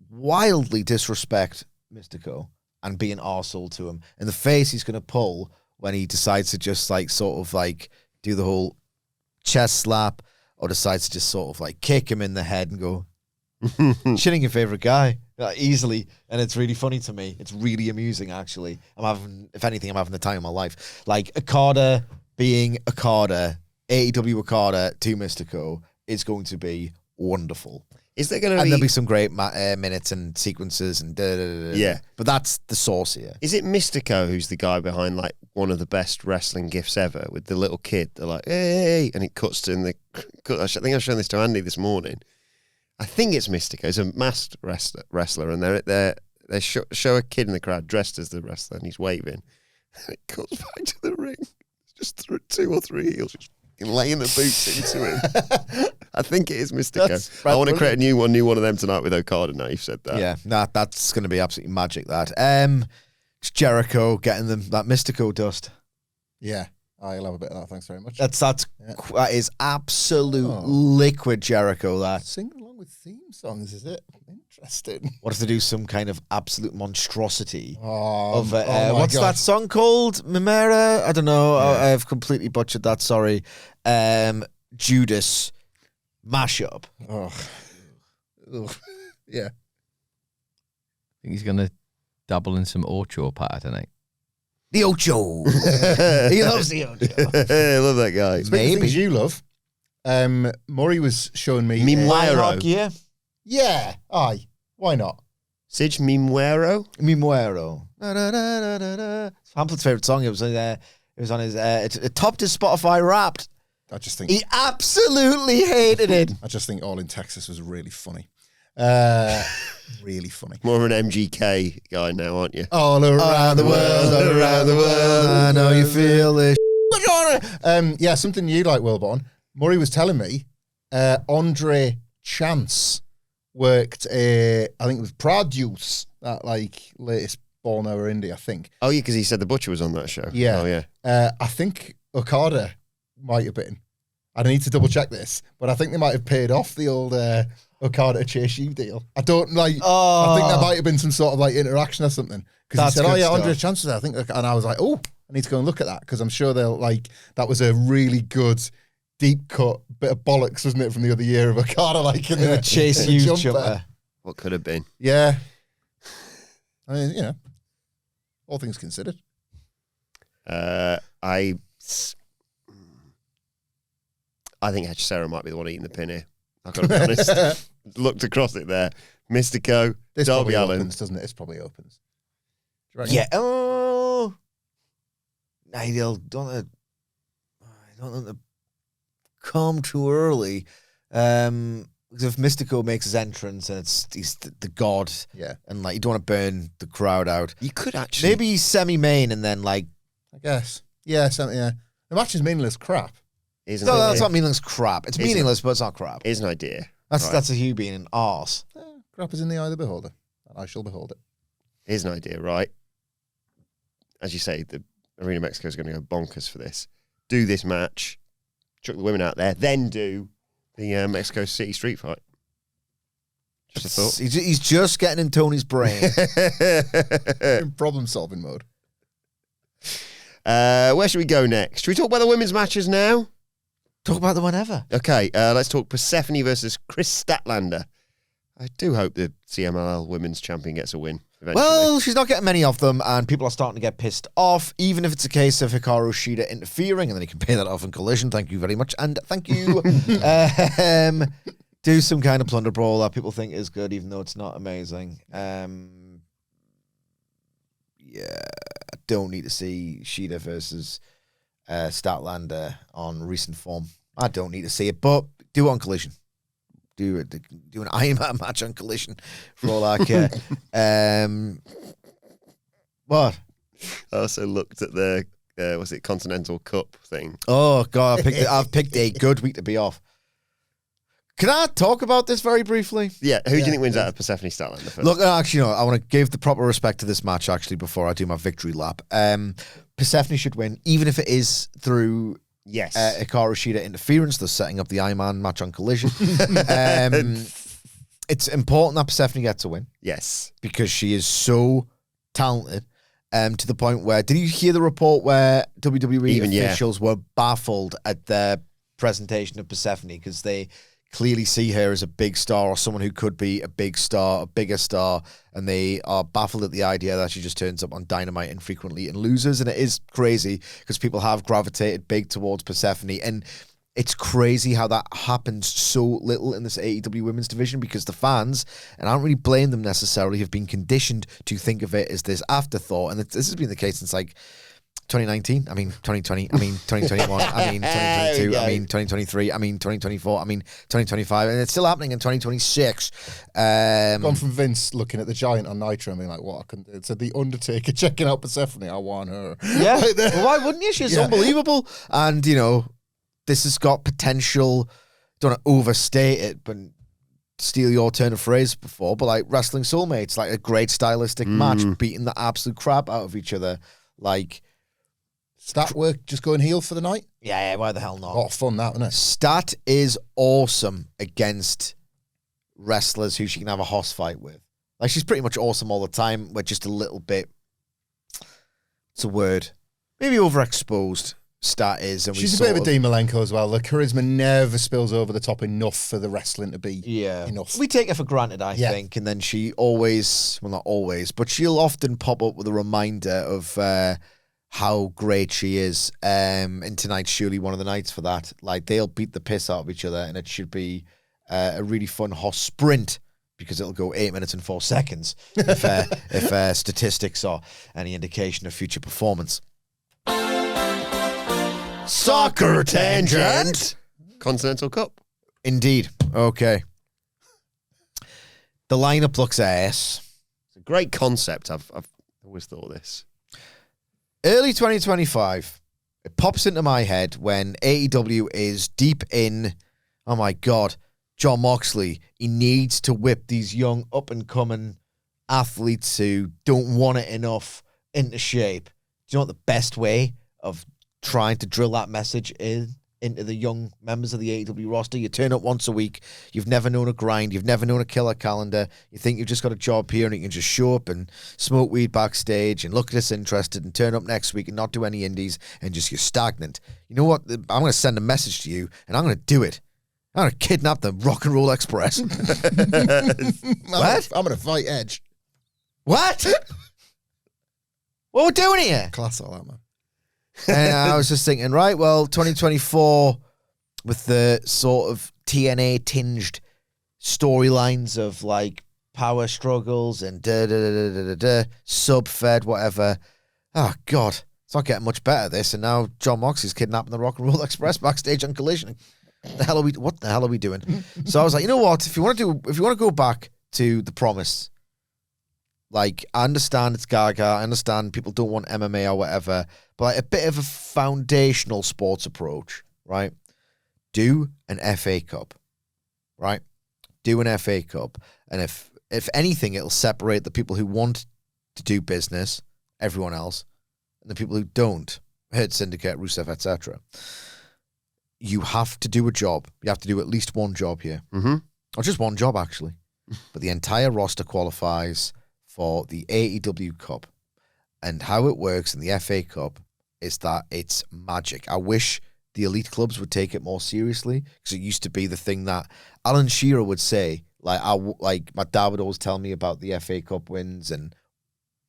S2: wildly disrespect Mistico and be an arsehole to him. And the face he's going to pull when he decides to just like sort of like do the whole chest slap or decides to just sort of like kick him in the head and go, shitting your favorite guy easily. And it's really funny to me. It's really amusing, actually. If anything, I'm having the time of my life. Like Okada being Okada, AEW Okada to Mistico is going to be wonderful.
S1: Is there going to
S2: And
S1: be...
S2: there'll be some great minutes and sequences and
S1: Yeah.
S2: But that's the source here.
S1: Is it Mistico who's the guy behind like one of the best wrestling gifs ever with the little kid? They're like, hey, and it cuts to in the... I think I've shown this to Andy this morning. I think it's Mistico. He's a masked wrestler, and they show a kid in the crowd dressed as the wrestler, and he's waving. And it cuts back to the ring. It's just 2 or 3 heels just laying the boots into him. I think it is Mistico. I want to create a new one of them tonight with Okada. Now you've said that.
S2: Yeah, that's going to be absolutely magic. That it's Jericho getting them that Mistico dust.
S3: Yeah. I'll have a bit of that. Thanks very much.
S2: That is absolute liquid Jericho. That
S3: Singing along with theme songs, is it? Interesting.
S2: what if they do some kind of absolute monstrosity
S3: Oh,
S2: of what's that song called? Mimera? I don't know.
S3: Yeah.
S2: I've completely butchered that. Sorry. Judas mashup.
S3: Oh. Ugh. Yeah.
S4: I think he's going to dabble in some Ocho Pata tonight.
S2: The Ocho. He loves the Ocho.
S1: I love that guy.
S3: Speaking of things you love, Murray was showing me...
S1: Mimwero.
S2: Yeah.
S3: Yeah. Aye. Why not?
S1: Sige Mimwero?
S2: Mimuero. It's Hamflett's favourite song. It was on his. It topped his Spotify Wrapped.
S3: I just think...
S2: He absolutely hated it.
S3: I just think All in Texas was really funny. Really funny.
S1: More of an MGK guy now, aren't you?
S3: All around the world, all around the world.
S2: I know you feel it.
S3: Yeah, something you like, Wilbourn. Murray was telling me Andre Chance worked I think it was Produce, that like latest Born Over Indie, I think.
S1: Oh, yeah, because he said the Butcher was on that show.
S3: Yeah.
S1: Oh, yeah.
S3: I think Okada might have been. I need to double check this, but I think they might have paid off the old Okada Chase U deal. I don't like. I think there might have been some sort of like interaction or something, because he said, "Oh yeah, Andre Chance was there." I think, and I was like, "Oh, I need to go and look at that," because I'm sure they'll like that was a really good deep cut bit of bollocks, wasn't it, from the other year of Okada like in the
S2: Chase
S3: in the
S2: U
S3: jumper.
S2: jumper.
S1: What could have been?
S3: Yeah, I mean, you know, all things considered.
S1: I think Hechicero might be the one eating the pin here. I've got to be honest. Looked across it there. Mistico,
S3: This
S1: Darby
S3: probably
S1: Allin.
S3: opens, doesn't it? This probably opens. Do you reckon?
S2: Yeah. Oh. Nightingale, don't let it come too early. Because if Mistico makes his entrance and he's the god,
S3: Yeah.
S2: and like you don't want to burn the crowd out.
S1: You could actually...
S2: Maybe semi-main and then like
S3: I guess. Yeah, something. Yeah, the match is meaningless crap.
S1: Here's an
S2: no,
S1: idea.
S2: that's not meaningless crap. It's meaningless, but it's not crap.
S1: Here's an idea.
S2: That's a Hugh being an arse.
S3: Crap is in the eye of the beholder, and I shall behold it.
S1: Here's an idea, right? As you say, the Arena Mexico is going to go bonkers for this. Do this match, chuck the women out there, then do The Mexico City street fight. Just a thought.
S2: He's just getting in Tony's brain.
S3: In problem-solving mode.
S1: Where should we go next? Should we talk about the women's matches now?
S2: Talk about them whenever.
S1: Okay, let's talk Persephone versus Kris Statlander. I do hope the CMLL women's champion gets a win eventually.
S2: Well, she's not getting many of them, and people are starting to get pissed off, even if it's a case of Hikaru Shida interfering, and then he can pay that off in Collision. Thank you very much, and thank you. Do some kind of plunder brawl that people think is good, even though it's not amazing. Yeah, I don't need to see Shida versus Statlander on recent form. I don't need to see it, but do it on Collision. Do an Iron Man match on Collision for all I care. What?
S1: I also looked at the Continental Cup thing.
S2: Oh God, I've picked a good week to be off. Can I talk about this very briefly?
S1: Yeah, who do you think wins out of Persephone Statlander first?
S2: Look, actually, no, I want to give the proper respect to this match, actually, before I do my victory lap. Persephone should win, even if it is through Hikaru Shida interference, thus setting up the Iron Man match on Collision. It's important that Persephone gets a win.
S1: Yes.
S2: Because she is so talented. To the point where, did you hear the report where WWE officials were baffled at their presentation of Persephone because they clearly see her as a big star or someone who could be a big star, a bigger star, and they are baffled at the idea that she just turns up on Dynamite infrequently and loses. And it is crazy because people have gravitated big towards Persephone, and it's crazy how that happens so little in this AEW women's division because the fans, and I don't really blame them necessarily, have been conditioned to think of it as this afterthought, and this has been the case since like 2019, I mean 2020, I mean 2021, I mean 2022, I mean 2023, I mean 2024, I mean 2025, and it's still happening in 2026.
S3: Gone from Vince looking at the Giant on Nitro and being like, what I can do. So the Undertaker checking out Persephone, I want her.
S2: Yeah, well, why wouldn't you? She's unbelievable. And, you know, this has got potential, don't want to overstate it, but steal your turn of phrase before, but like wrestling soulmates, like a great stylistic match, beating the absolute crap out of each other. Like,
S3: Stat work, just going heel for the night?
S2: Yeah, why the hell not?
S3: A lot of fun, that, isn't it?
S2: Stat is awesome against wrestlers who she can have a hoss fight with. Like, she's pretty much awesome all the time, with just a little bit, it's a word, maybe overexposed. Stat is, and
S3: she's a bit of a Dean Malenko as well. The charisma never spills over the top enough for the wrestling to be enough.
S2: We take it for granted, I think, and then she always, well, not always, but she'll often pop up with a reminder of how great she is. And tonight's surely one of the nights for that. Like, they'll beat the piss out of each other, and it should be a really fun horse sprint because it'll go 8 minutes and 4 seconds if statistics are any indication of future performance.
S1: Soccer tangent. Continental Cup.
S2: Indeed. Okay. The lineup looks ass.
S1: It's a great concept. I've always thought this.
S2: Early 2025, it pops into my head when AEW is deep in, oh my God, Jon Moxley. He needs to whip these young up-and-coming athletes who don't want it enough into shape. Do you know what the best way of trying to drill that message into the young members of the AEW roster? You turn up once a week. You've never known a grind. You've never known a killer calendar. You think you've just got a job here and you can just show up and smoke weed backstage and look disinterested and turn up next week and not do any indies and just you're stagnant. You know what? I'm going to send a message to you and I'm going to do it. I'm going to kidnap the Rock and Roll Express. What?
S3: I'm going to fight Edge.
S2: What? What we're doing here?
S3: Class all that, man.
S2: And I was just thinking, right, well, 2024 with the sort of TNA-tinged storylines of, like, power struggles and sub-fed, whatever. Oh, God. It's not getting much better, this. And now Jon Moxley's kidnapping the Rock and Roll Express backstage on Collision. What the hell are we doing? So I was like, you know what? If you want to go back to the promise, like, I understand it's Gaga. I understand people don't want MMA or whatever, but like a bit of a foundational sports approach, right? Do an FA Cup, right? Do an FA Cup. And if anything, it'll separate the people who want to do business, everyone else, and the people who don't, Hurt Syndicate, Rusev, etc. you have to do a job. You have to do at least one job here.
S1: Mm-hmm.
S2: Or just one job, actually. But the entire roster qualifies for the AEW Cup. And how it works in the FA Cup is that it's magic. I wish the elite clubs would take it more seriously, because it used to be the thing that Alan Shearer would say. Like my dad would always tell me about the FA Cup wins, and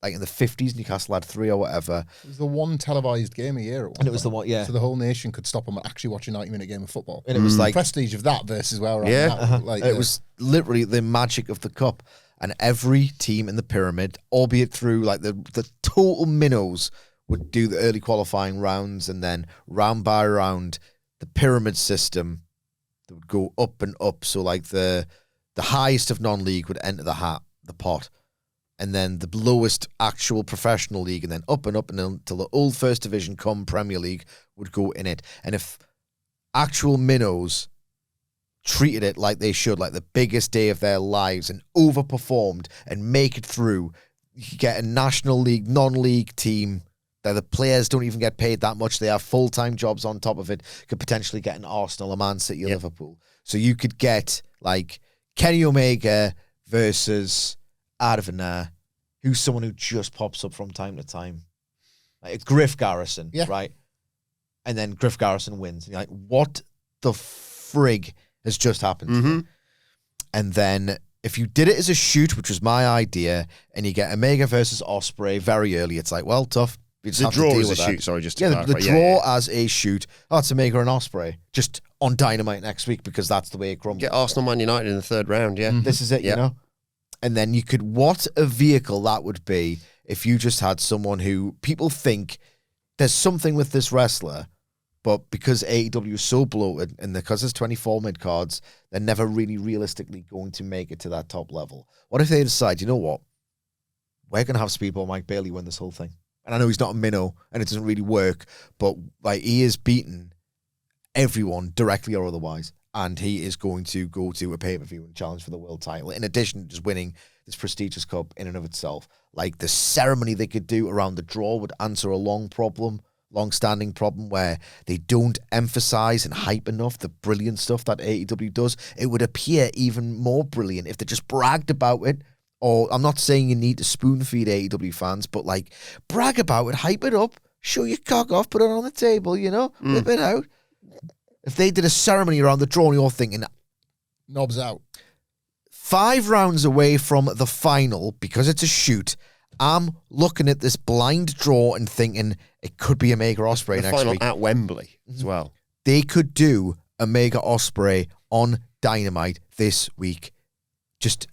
S2: like in the 50s, Newcastle had 3 or whatever.
S3: It was the one televised game a year.
S2: And it was the one, yeah.
S3: So the whole nation could stop them and actually watch a 90-minute game of football.
S2: And it was like
S3: prestige of that versus where we're
S1: Yeah.
S3: at now. Like,
S2: it was literally the magic of the cup. And every team in the pyramid, albeit through like the total minnows, would do the early qualifying rounds, and then round by round, the pyramid system that would go up and up. So like the highest of non-league would enter the pot. And then the lowest actual professional league, and then up and up, and until the old first division come Premier League would go in it. And if actual minnows treated it like they should, like the biggest day of their lives, and overperformed and make it through, you could get a national league, non-league team that the players don't even get paid that much. They have full-time jobs on top of it. Could potentially get an Arsenal, a Man City, or Liverpool. So you could get like Kenny Omega versus Advana, who's someone who just pops up from time to time. Like Griff Garrison, right? And then Griff Garrison wins. And you're like, what the frig has just happened?
S1: Mm-hmm.
S2: And then if you did it as a shoot, which was my idea, and you get Omega versus Ospreay very early, it's like, well, tough. You just
S1: The
S2: have to
S1: draw
S2: deal
S1: is a
S2: with that.
S1: shoot, sorry, just to
S2: Yeah,
S1: clarify.
S2: the draw as a shoot. Oh, it's Omega and Ospreay. Just on Dynamite next week, because that's the way it crumbles.
S1: Get Arsenal Man United in the 3rd round, yeah.
S2: This is it, you know? And then you could, what a vehicle that would be if you just had someone who people think there's something with this wrestler, but because AEW is so bloated and because there's 24 mid-cards, they're never really realistically going to make it to that top level. What if they decide, you know what? We're going to have Speedball Mike Bailey win this whole thing. And I know he's not a minnow and it doesn't really work, but like he has beaten everyone directly or otherwise. And he is going to go to a pay-per-view and challenge for the world title, in addition to just winning this prestigious cup in and of itself. Like the ceremony they could do around the draw would answer a long-standing problem where they don't emphasize and hype enough the brilliant stuff that AEW does. It would appear even more brilliant if they just bragged about it. Or I'm not saying you need to spoon-feed AEW fans, but like brag about it, hype it up, show your cock off, put it on the table, you know, whip it out. If they did a ceremony around the draw and you're thinking,
S3: knobs out.
S2: 5 rounds away from the final, because it's a shoot, I'm looking at this blind draw and thinking it could be Omega Ospreay
S1: The
S2: next
S1: final
S2: week.
S1: at Wembley as well.
S2: They could do Omega Ospreay on Dynamite this week, just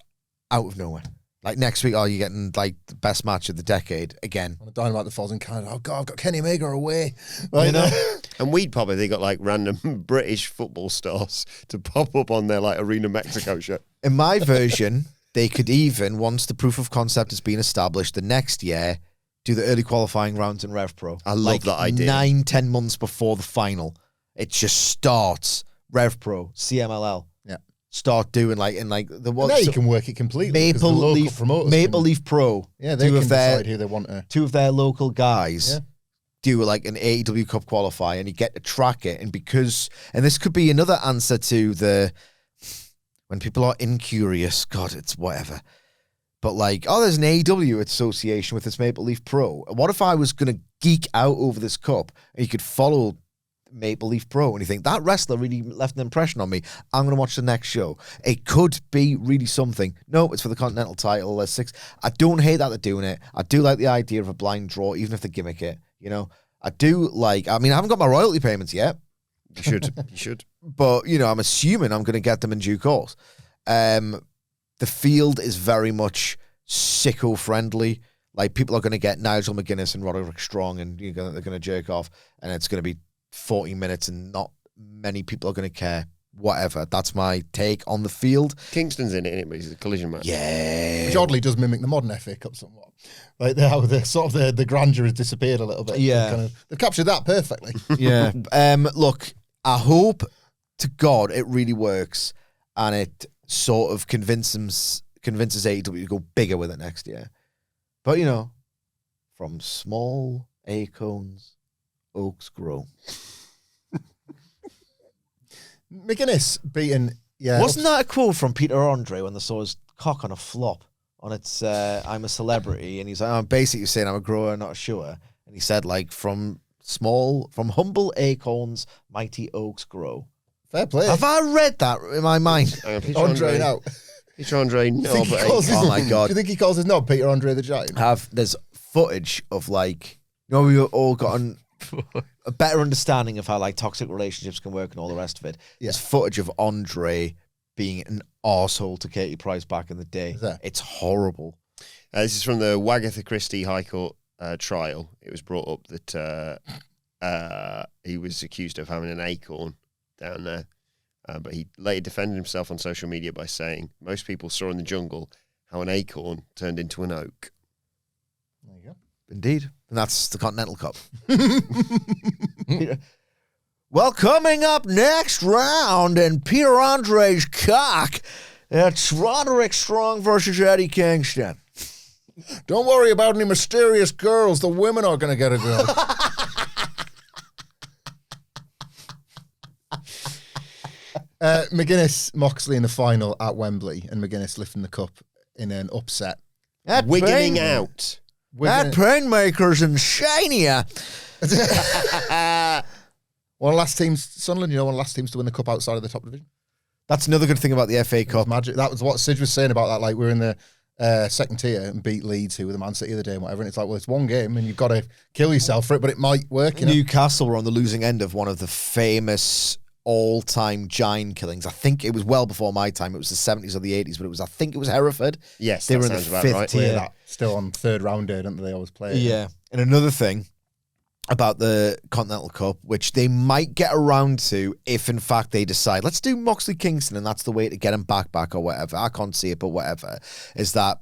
S2: out of nowhere. Like next week, you're getting like the best match of the decade again.
S3: On a Dynamite that falls in Canada. Oh, God, I've got Kenny Omega away. Like,
S2: You know?
S1: And we'd probably, they got like random British football stars to pop up on their like Arena Mexico show.
S2: In my version, they could even, once the proof of concept has been established, the next year, do the early qualifying rounds in Rev Pro.
S1: I love that idea.
S2: 9-10 months before the final. It just starts. Rev Pro, CMLL.
S3: Yeah.
S2: Start doing like, in like, the
S3: now you can work it completely. because
S2: Maple
S3: the local
S2: Leaf,
S3: promoters
S2: Maple
S3: can-
S2: Leaf Pro.
S3: Yeah, they
S2: two
S3: can
S2: of their,
S3: decide who they want to.
S2: 2 of their local guys.
S3: Yeah.
S2: Do like an AEW Cup qualifier, and you get to track it. And this could be another answer to when people are incurious, God, it's whatever. But like, there's an AEW association with this Maple Leaf Pro. What if I was going to geek out over this cup and you could follow Maple Leaf Pro and you think that wrestler really left an impression on me? I'm going to watch the next show. It could be really something. No, it's for the Continental title. There's 6. I don't hate that they're doing it. I do like the idea of a blind draw, even if they gimmick it. You know, I haven't got my royalty payments yet.
S1: You should.
S2: But, you know, I'm assuming I'm going to get them in due course. The field is very much sicko-friendly. Like, people are going to get Nigel McGuinness and Roderick Strong, and they're going to jerk off, and it's going to be 40 minutes, and not many people are going to care. Whatever. That's my take on the field.
S1: Kingston's in it, isn't it? But he's a collision match.
S2: Yeah.
S3: Which oddly does mimic the modern FA Cup somewhat. Like how the grandeur has disappeared a little bit.
S2: Yeah.
S3: They've captured that perfectly.
S2: Yeah. Look, I hope to God it really works and it sort of convinces AEW to go bigger with it next year. But, you know, from small acorns, oaks grow.
S3: McGuinness beating. Yeah,
S2: Wasn't that a quote from Peter Andre when they saw his cock on a flop on its I'm a celebrity, and he's like, I'm basically saying I'm a grower, not a shower. And he said, like, from humble acorns, mighty oaks grow.
S3: Fair play.
S2: Have I read that in my mind?
S3: Andre now.
S1: Peter Andre, no, but
S2: oh my God.
S3: Do you think he calls his knob Peter Andre the Giant?
S2: There's footage of, like, we've all gotten a better understanding of how, like, toxic relationships can work and all the rest of it.
S3: Yeah.
S2: There's footage of Andre being an arsehole to Katie Price back in the day. It's horrible.
S1: This is from the Wagatha Christie High Court trial. It was brought up that he was accused of having an acorn down there. But he later defended himself on social media by saying, most people saw in the jungle how an acorn turned into an oak.
S3: There you go.
S2: Indeed. And that's the Continental Cup. Well, coming up next round in Peter Andre's cock, it's Roderick Strong versus Eddie Kingston.
S3: Don't worry about any mysterious girls. The women are going to get a girl. McGuinness, Moxley in the final at Wembley, and McGuinness lifting the cup in an upset.
S1: Wigging out.
S2: That Painmaker's insania.
S3: One of the last teams, Sunderland, one of the last teams to win the cup outside of the top division.
S2: That's another good thing about the FA Cup.
S3: Magic. That was what Sidge was saying about that. Like, we were in the second tier and beat Leeds, who were the Man City the other day and whatever. And it's like, well, it's one game and you've got to kill yourself for it, but it might work.
S2: Newcastle were on the losing end of one of the famous all-time giant killings. I think it was well before my time. It was the 70s or the 80s, but I think it was Hereford.
S1: Yes,
S2: they were in the fifth
S1: right.
S2: tier.
S3: That still on third round day, don't they always play?
S2: Yeah. And another thing about the Continental Cup, which they might get around to if in fact they decide, let's do Moxley Kingston and that's the way to get him back or whatever. I can't see it, but whatever. Is that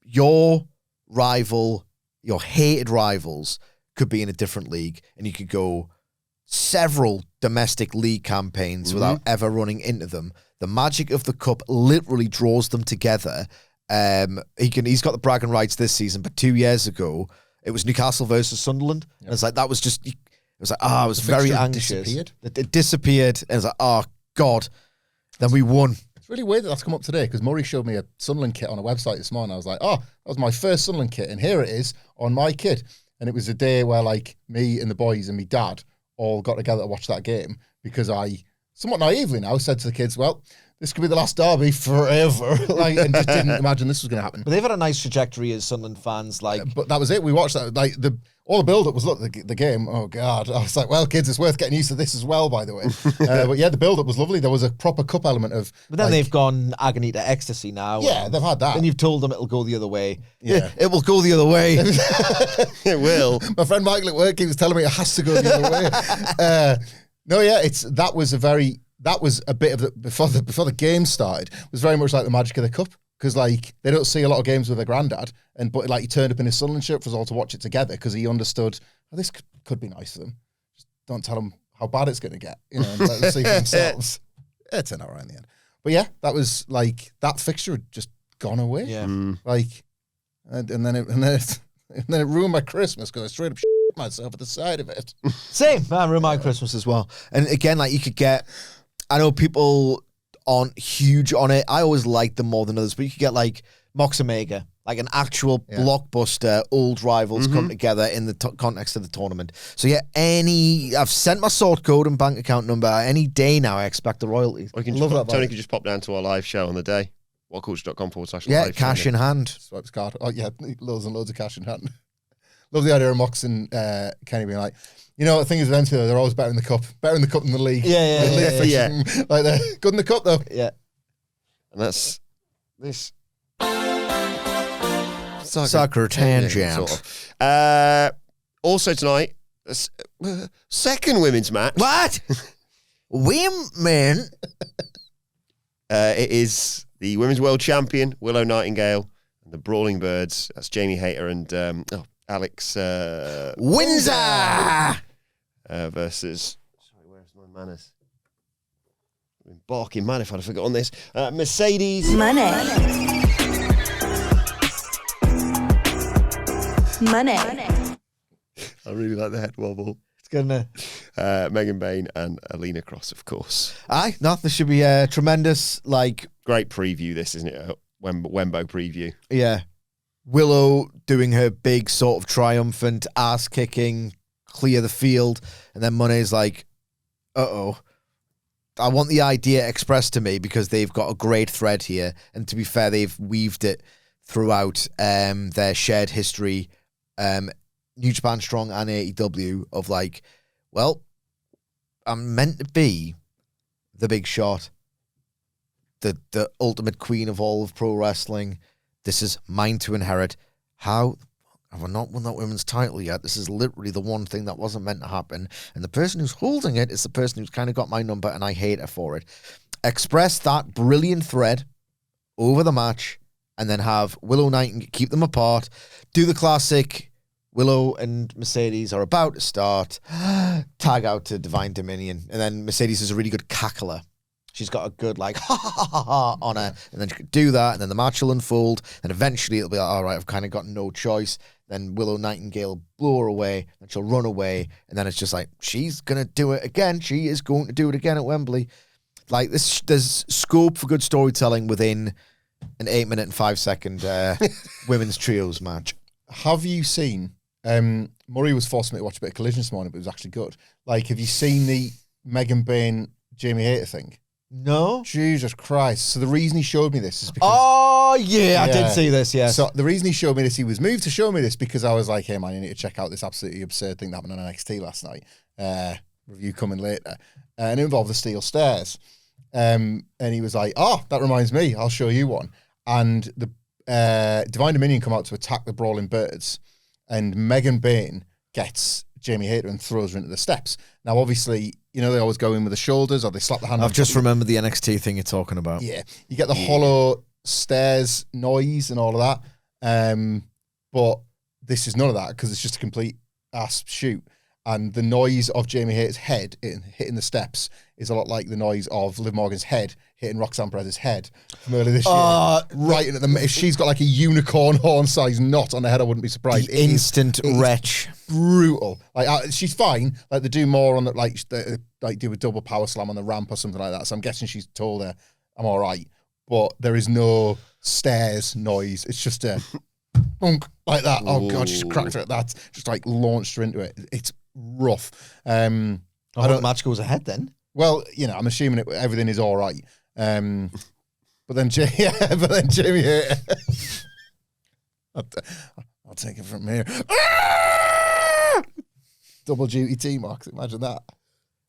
S2: your rival, your hated rivals could be in a different league and you could go several domestic league campaigns without ever running into them. The magic of the cup literally draws them together. He's got the bragging rights this season, but 2 years ago it was Newcastle versus Sunderland. Yep. And it's like, that was just, it was like, I was very anxious. It disappeared. And it was like, oh God. Then we won.
S3: It's really weird that that's come up today because Murray showed me a Sunderland kit on a website this morning. I was like, oh, that was my first Sunderland kit. And here it is on my kit. And it was a day where, like, me and the boys and me dad all got together to watch that game because I, somewhat naively now, said to the kids, well, this could be the last derby forever. Like, and just didn't imagine this was going to happen.
S2: But they've had a nice trajectory as Sunderland fans. Like,
S3: but that was it. We watched that. Like, all the build-up was, look, the game. Oh, God. I was like, well, kids, it's worth getting used to this as well, by the way. But yeah, the build-up was lovely. There was a proper cup element of...
S2: But then they've gone agony to ecstasy now.
S3: Yeah, they've had that.
S2: And you've told them it'll go the other way.
S3: Yeah.
S2: It will go the other way.
S1: It will.
S3: My friend Michael at work, he was telling me it has to go the other way. No, yeah, that was a bit of the before the game started. It was very much like the magic of the cup because, like, they don't see a lot of games with their granddad, but like, he turned up in his Sunderland shirt for us all to watch it together because he understood, oh, this could be nice for them. Just don't tell them how bad it's going to get, and let them see for themselves. It turned out right in the end. But yeah, that was like, that fixture had just gone away.
S2: Yeah,
S3: like, and then it ruined my Christmas because I straight up shit myself at the side of it.
S2: Same, man, ruined my Christmas as well. And again, like, you could get, I know people aren't huge on it. I always like them more than others, but you could get like Mox Omega, like an actual blockbuster, old rivals come together in the context of the tournament. So yeah, I've sent my sort code and bank account number. Any day now, I expect the royalties.
S1: Or Tony could just pop down to our live show on the day. WhatCulture.com/live.
S2: Yeah, cash in hand.
S3: Swipe his card. Oh yeah, loads and loads of cash in hand. Love the idea of Mox and Kenny being like, the thing is with them two, they're always better in the cup than the league.
S2: Yeah.
S3: Like, they're good in the cup, though.
S2: Yeah.
S1: And that's this.
S2: Soccer tangent.
S1: Sort of. Also tonight, second women's match.
S2: What? Women?
S1: It is the Women's World Champion, Willow Nightingale, and the Brawling Birds. That's Jamie Hayter and Alex
S2: Windsor
S1: versus. Sorry, where's my manners? I've been barking mad if I'd have forgotten this. Mercedes.
S5: Money.
S1: I really like the head wobble.
S2: It's gonna.
S1: Megan Bain and Alina Cross, of course.
S2: Aye, no, this should be tremendous. Like,
S1: Great preview, this, isn't it? Wembo preview.
S2: yeah, Willow doing her big sort of triumphant ass kicking, clear the field, and then Moné's like, uh-oh. I want the idea expressed to me because they've got a great thread here. And to be fair, they've weaved it throughout their shared history, New Japan Strong and AEW, of like, well, I'm meant to be the big shot, the ultimate queen of all of pro wrestling. This is mine to inherit. How have I not won that women's title yet? This is literally the one thing that wasn't meant to happen. And the person who's holding it is the person who's kind of got my number, and I hate her for it. Express that brilliant thread over the match, and then have Willow Nightingale keep them apart. Do the classic Willow and Mercedes are about to start. Tag out to Divine Dominion. And then Mercedes is a really good cackler. She's got a good, like, ha ha ha ha ha on her. And then she could do that, and then the match will unfold. And eventually it'll be like, all right, I've kind of got no choice. Then Willow Nightingale will blow her away, and she'll run away. And then it's just like, she's going to do it again. She is going to do it again at Wembley. Like, there's scope for good storytelling within an 8-minute and 5-second women's trios match.
S3: Have you seen, Murray was forcing me to watch a bit of Collision this morning, but it was actually good. Like, have you seen the Megan Bain, Jamie Hayter thing?
S2: No?
S3: Jesus Christ. So the reason he showed me this is because...
S2: Oh, yeah, I did see this, yes.
S3: So the reason he showed me this, he was moved to show me this because I was like, hey, man, you need to check out this absolutely absurd thing that happened on NXT last night. Review coming later. And it involved the steel stairs. And he was like, oh, that reminds me, I'll show you one. And the Divine Dominion come out to attack the Brawling Birds. And Megan Bain gets Jamie Hayter and throws her into the steps. Now, obviously, you know, they always go in with the shoulders or they slap the hand.
S2: I've just remembered the NXT thing you're talking about.
S3: Yeah. You get the hollow stairs noise and all of that. But this is none of that because it's just a complete ass shoot. And the noise of Jamie Hayter's head hitting the steps is a lot like the noise of Liv Morgan's head hitting Roxanne Perez's head from earlier this year. Right into the... If she's got like a unicorn horn-sized knot on her head, I wouldn't be surprised.
S2: The instant wretch.
S3: Brutal. Like, she's fine. Like, they do more on the... Like, do a double power slam on the ramp or something like that. So I'm guessing she's told her, I'm all right. But there is no stairs noise. It's just a... Bunk, like that. Oh, God, she's cracked her at that. Just, like, launched her into it. It's rough. I don't...
S2: The match goes ahead then.
S3: Well, you know, I'm assuming everything is all right. But then Jamie Hayter... I'll take it from here. Double duty T-Marks, imagine that.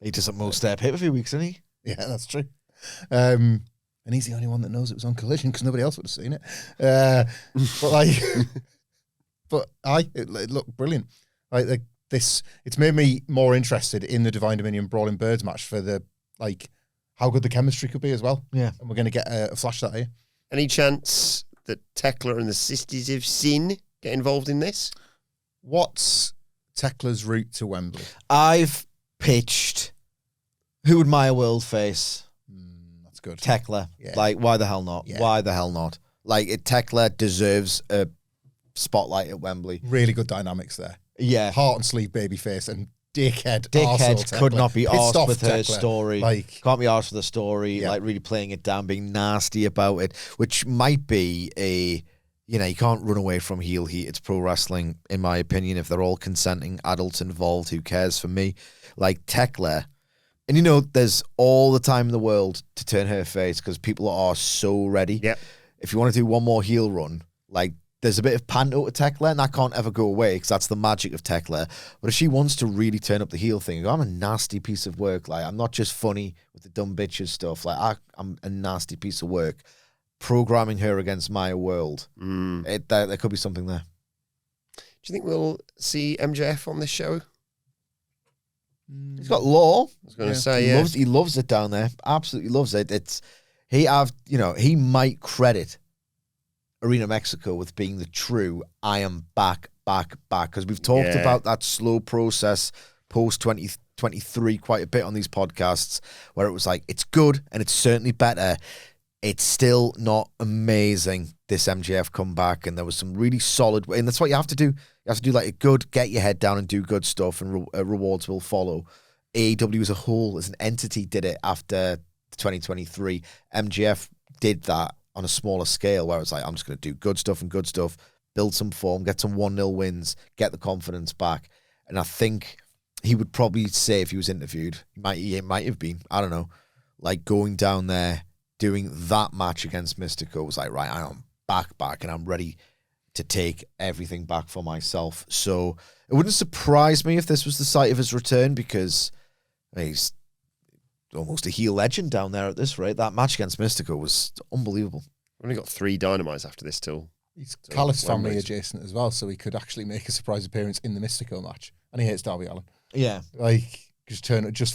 S2: He does a most step hit a few weeks, isn't he?
S3: Yeah, that's true. And he's the only one that knows it was on Collision because nobody else would have seen it. It looked brilliant. Like this, it's made me more interested in the Divine Dominion Brawling Birds match for the how good the chemistry could be as well.
S2: Yeah,
S3: and we're going to get a flash of that here.
S1: Any chance that Tekla and the Sisters of Sin get involved in this?
S3: What's Tekla's route to Wembley?
S2: I've pitched who would Maya World face?
S3: That's good.
S2: Tekla.
S3: Yeah.
S2: Like, why the hell not?
S3: Yeah.
S2: Why the hell not? Like, Tekla deserves a spotlight at Wembley.
S3: Really good dynamics there.
S2: Yeah.
S3: Heart and sleeve babyface and dickhead arsehole
S2: could
S3: Tekla.
S2: not be
S3: Pissed
S2: arsed
S3: off
S2: with her
S3: Tekla.
S2: story. Can't be arsed with the story.
S3: Yeah.
S2: Like, really playing it down, being nasty about it, which might be a... You know, you can't run away from heel heat. It's pro wrestling, in my opinion. If they're all consenting adults involved, who cares for me? Like, Tekla... And, you know, there's all the time in the world to turn her face because people are so ready.
S1: Yep.
S2: If you want to do one more heel run, like, there's a bit of panto to Tekla, and that can't ever go away because that's the magic of Tekla. But if she wants to really turn up the heel thing, I'm a nasty piece of work. Like, I'm not just funny with the dumb bitches stuff. Like, I'm a nasty piece of work. Programming her against Maya World, there could be something there.
S1: Do you think we'll see MJF on this show?
S2: He's got law.
S1: I was going to say, yeah.
S2: He loves it down there. Absolutely loves it. He might credit Arena Mexico with being the true I am back. Because we've talked about that slow process post 2023 quite a bit on these podcasts where it was like, it's good and it's certainly better. It's still not amazing, this MJF comeback, and there was some really solid, and that's what you have to do. You have to do like a good, get your head down and do good stuff, and rewards will follow. AEW as a whole, as an entity, did it after 2023. MJF did that on a smaller scale where it's like, I'm just going to do good stuff, build some form, get some 1-0 wins, get the confidence back. And I think he would probably say, if he was interviewed, he might have been, I don't know, like going down there, doing that match against Mistico was like, right, I'm back, and I'm ready to take everything back for myself. So it wouldn't surprise me if this was the site of his return, because he's almost a heel legend down there at this rate. That match against Mistico was unbelievable.
S1: We've only got 3 Dynamites after this till.
S3: He's Callis family adjacent as well, so he could actually make a surprise appearance in the Mistico match. And he hates Darby Allin.
S2: Yeah.
S3: Like, just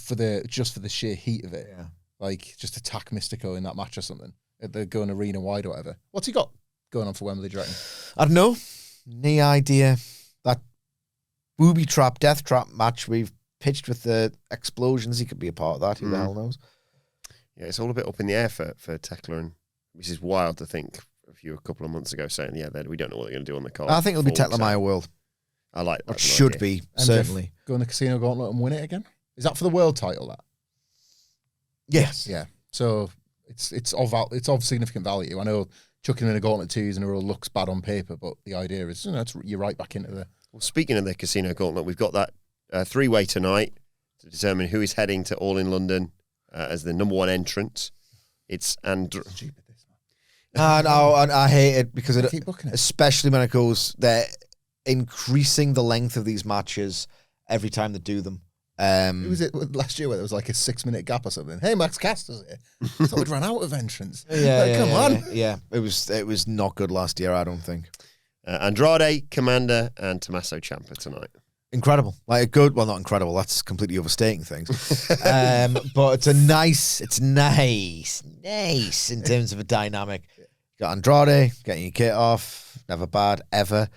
S3: for the sheer heat of it.
S2: Yeah.
S3: Like, just attack Mistico in that match or something. They're going arena wide or whatever. What's he got going on for Wembley, do you reckon?
S2: I don't know. No idea. That booby trap, death trap match we've pitched with the explosions, he could be a part of that. Who the hell knows?
S1: Yeah, it's all a bit up in the air for Tekla, and which is wild to think of you a couple of months ago saying, yeah, we don't know what they're going to do on the card.
S2: I think it'll be Tekla Maya World.
S1: I like that.
S2: It should be, certainly.
S3: Go in the Casino Gauntlet and win it again? Is that for the world title, that?
S2: Yes.
S3: Yeah. So it's of significant value. I know chucking in a Gauntlet 2 years in a row looks bad on paper, but the idea is, you're right back into the...
S1: Well, speaking of the Casino Gauntlet, we've got that 3-way tonight to determine who is heading to All in London as the number 1 entrant. It's Andrade.
S2: I hate it because
S3: Keep booking it.
S2: especially when it goes, they're increasing the length of these matches every time they do them.
S3: Who was it last year where there was like a 6-minute gap or something? Hey, Max Caster's here. I thought we'd run out of entrants. Come on.
S2: Yeah, it was not good last year, I don't think.
S1: Andrade, Komander, and Tommaso Ciampa tonight.
S2: Incredible. Like a good, well, not incredible. That's completely overstating things. But it's nice in terms of a dynamic. Got Andrade, getting your kit off, never bad, ever.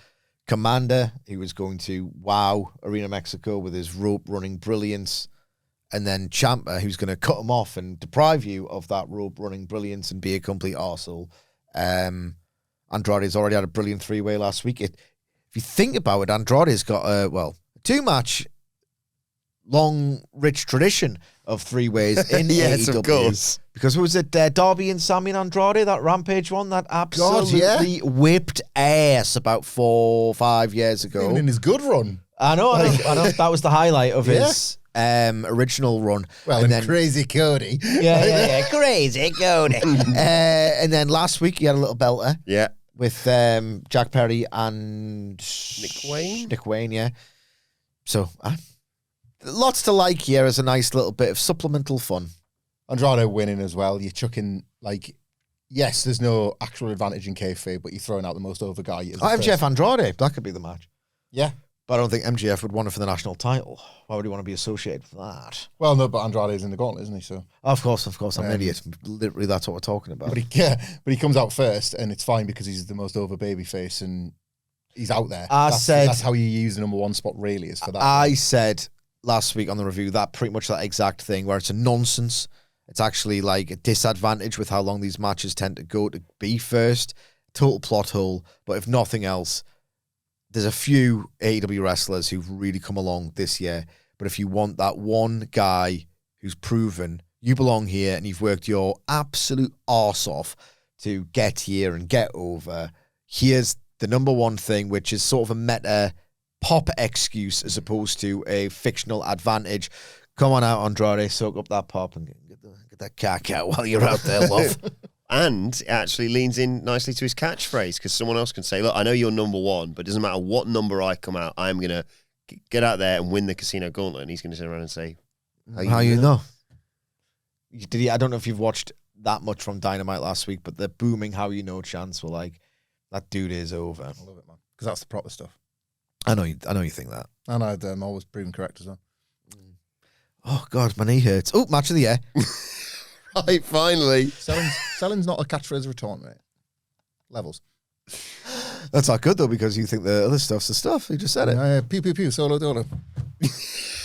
S2: Komander, he was going to wow Arena Mexico with his rope running brilliance. And then Ciampa, who's going to cut him off and deprive you of that rope running brilliance and be a complete arsehole. Andrade's already had a brilliant 3-way last week. If you think about it, Andrade's got a 2-match long, rich tradition of 3-ways in
S1: yes,
S2: AEW.
S1: Of course.
S2: Because was it Darby and Sammy and Andrade, that Rampage one, that absolutely whipped ass about 4 or 5 years ago?
S3: Even in his good run.
S2: I know. That was the highlight of his original run.
S3: Well, and then Crazy Cody.
S2: Yeah, Crazy Cody. And then last week he had a little belter.
S1: Yeah.
S2: With Jack Perry and Nick Wayne, yeah. So, lots to like here as a nice little bit of supplemental fun.
S3: Andrade winning as well. You're chucking, like, yes, there's no actual advantage in kayfabe, but you're throwing out the most over guy.
S2: MJF Andrade, that could be the match.
S3: Yeah.
S2: But I don't think MJF would want it for the national title. Why would he want to be associated with that?
S3: Well, no, but Andrade is in the gauntlet, isn't he? So
S2: Of course, I'm an idiot. Literally, that's what we're talking about.
S3: But he comes out first, and it's fine because he's the most over babyface, and he's out there. That's how you use the number 1 spot, really, is for that.
S2: I said last week on the review that pretty much that exact thing where it's a nonsense. It's actually like a disadvantage with how long these matches tend to go to be first. Total plot hole. But if nothing else, there's a few AEW wrestlers who've really come along this year. But if you want that one guy who's proven you belong here and you've worked your absolute arse off to get here and get over, here's the number 1 thing, which is sort of a meta pop excuse as opposed to a fictional advantage. Come on out, Andrade, soak up that pop and get that cack out while you're out there, love.
S1: And it actually leans in nicely to his catchphrase, because someone else can say, look, I know you're number 1, but it doesn't matter what number I come out, I'm going to get out there and win the Casino Gauntlet. And he's going to turn around and say,
S2: How you know? I don't know if you've watched that much from Dynamite last week, but the booming How You Know chants were like, that dude is over.
S3: I love it, man. Because that's the proper stuff.
S2: I know you think that.
S3: And I'm always proven correct as well.
S2: Oh, God, my knee hurts. Oh, match of the year.
S1: Right, finally.
S3: Selling's not a catchphrase retort, mate. Levels.
S2: That's not good, though, because you think the other stuff's the stuff. You just said it.
S3: Pew, pew, pew, solo, dolo.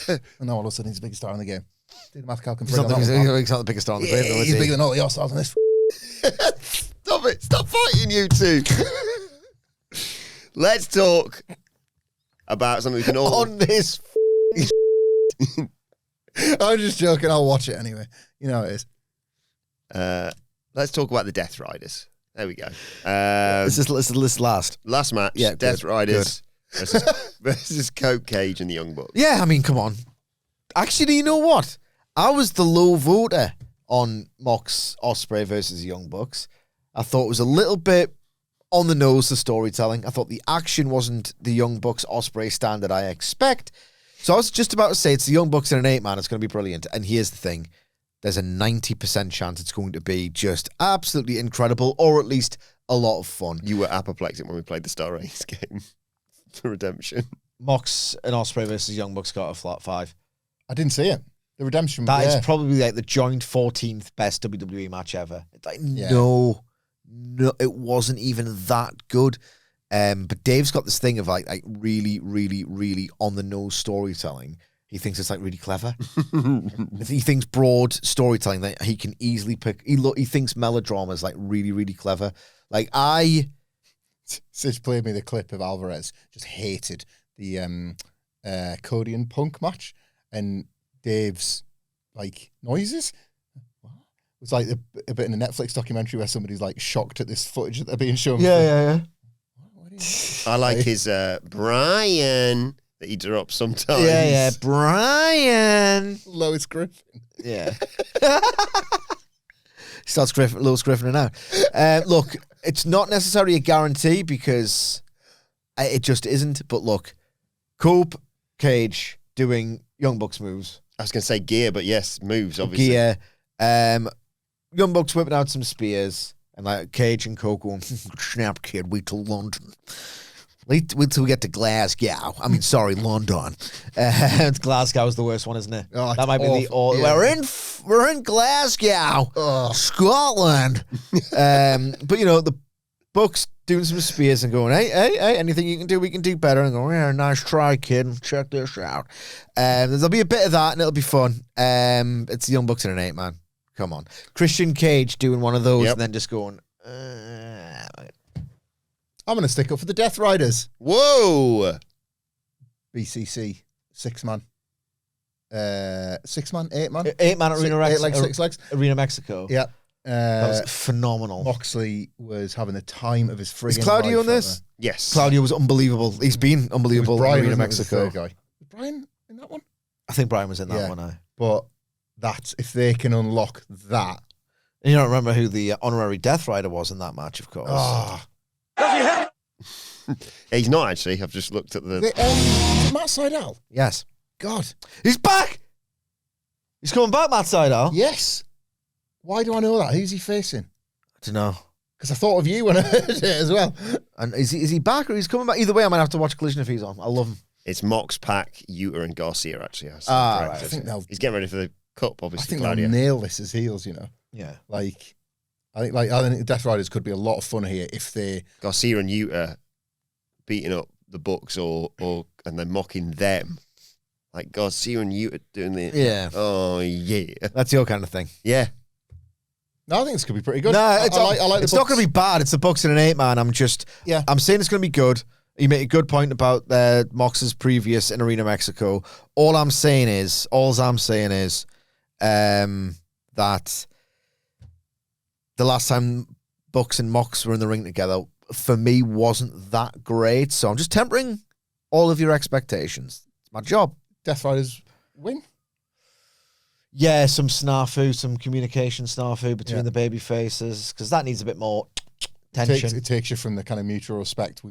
S3: And now all of a sudden he's the biggest star in the game. Do the math calc.
S2: He's not the biggest star in the game, though,
S3: he's bigger than all your stars in this.
S1: Stop it. Stop fighting, you two. Let's talk about something we can all...
S2: On this
S3: I'm just joking. I'll watch it anyway. You know how it is.
S1: Let's talk about the Death Riders. There we go.
S2: This is last.
S1: Last match.
S2: Yeah,
S1: Death
S2: good,
S1: Riders versus Cope Cage and the Young Bucks.
S2: Yeah, I mean, come on. Actually, you know what? I was the low voter on Mox Ospreay versus the Young Bucks. I thought it was a little bit on the nose, the storytelling. I thought the action wasn't the Young Bucks Ospreay standard I expect. So I was just about to say it's the Young Bucks in an 8-man. It's going to be brilliant. And here's the thing. There's a 90% chance it's going to be just absolutely incredible, or at least a lot of fun.
S1: You were apoplectic when we played the Star Race game for Redemption.
S2: Mox and Ospreay versus Young Bucks got a flat 5.
S3: I didn't see it. The Redemption.
S2: That is probably like the joint 14th best WWE match ever. It's like, no, it wasn't even that good. But Dave's got this thing of like really, really, really on the nose storytelling. He thinks it's like really clever. He thinks broad storytelling that he can easily pick. He thinks melodrama is like really, really clever. Like
S3: Sid played me the clip of Alvarez just hated the Cody and Punk match, and Dave's like noises. It's like a bit in a Netflix documentary where somebody's like shocked at this footage that they're being shown.
S2: Yeah.
S1: I like his Brian that he drops sometimes.
S2: Yeah, Brian.
S3: Lois Griffin.
S2: Yeah. Starts Lois Griffin out. Look, it's not necessarily a guarantee because it just isn't. But look, Cope Cage doing Young Bucks moves.
S1: I was going to say gear, but yes, moves, obviously.
S2: Gear. Young Bucks whipping out some spears. And like Cage and Coke going, snap, kid, wait till London. Wait till we get to Glasgow. I mean, sorry, London. Glasgow's the worst one, isn't it?
S3: Oh,
S2: that might be the all. Yeah. We're in Glasgow, Scotland. But you know, the Bucks doing some spears and going, hey, anything you can do, we can do better. And going, yeah, nice try, kid. Check this out. There'll be a bit of that, and it'll be fun. It's the Young Bucks in an 8-man. Come on. Christian Cage doing one of those and then just going,
S3: I'm going to stick up for the Death Riders.
S1: Whoa!
S3: BCC, 6-man. 6-man, 8-man?
S2: 8-man at Arena Mexico.
S3: 8 legs, 6 legs.
S2: Arena Mexico.
S3: Yeah.
S2: That was phenomenal.
S3: Moxley was having the time of his friggin' life.
S2: Is Claudio in this?
S1: Yes.
S2: Claudio was unbelievable. He's been unbelievable in Arena Mexico.
S3: Guy. Was Brian in that one?
S2: I think Brian was in that one.
S3: But that's, if they can unlock that.
S2: And you don't remember who the honorary Death Rider was in that match, of course.
S1: He's not actually. I've just looked at the...
S3: Is it Matt Sydal?
S2: Yes.
S3: God.
S2: He's back! He's coming back, Matt Sydal.
S3: Yes. Why do I know that? Who's he facing?
S2: I don't know.
S3: Because I thought of you when I heard it as well.
S2: And is he back or he's coming back? Either way, I might have to watch Collision if he's on. I love him.
S1: It's Mox, Pac, Utah, and Garcia, actually.
S2: Right.
S3: I think
S1: he's getting ready for the Cup, obviously.
S3: I think
S1: Claudio.
S3: they'll nail this as heels, you know.
S2: Yeah.
S3: I think the Death Riders could be a lot of fun here if they...
S1: Garcia and Utah beating up the Bucks or and then mocking them. Like Garcia and Utah doing the...
S2: Yeah.
S1: Oh, yeah.
S2: That's your kind of thing.
S1: Yeah.
S3: No, I think this could be pretty good.
S2: No,
S3: I like the
S2: it's
S3: Bucks.
S2: not going to be bad. It's the Bucks in an 8-man. I'm saying it's going to be good. You make a good point about Mox's previous in Arena Mexico. All I'm saying is that the last time Bucks and Mox were in the ring together, for me, wasn't that great. So I'm just tempering all of your expectations. It's my job.
S3: Death Riders win?
S2: Yeah, some snafu, some communication snafu between the baby faces, because that needs a bit more tension.
S3: It takes you from the kind of mutual respect.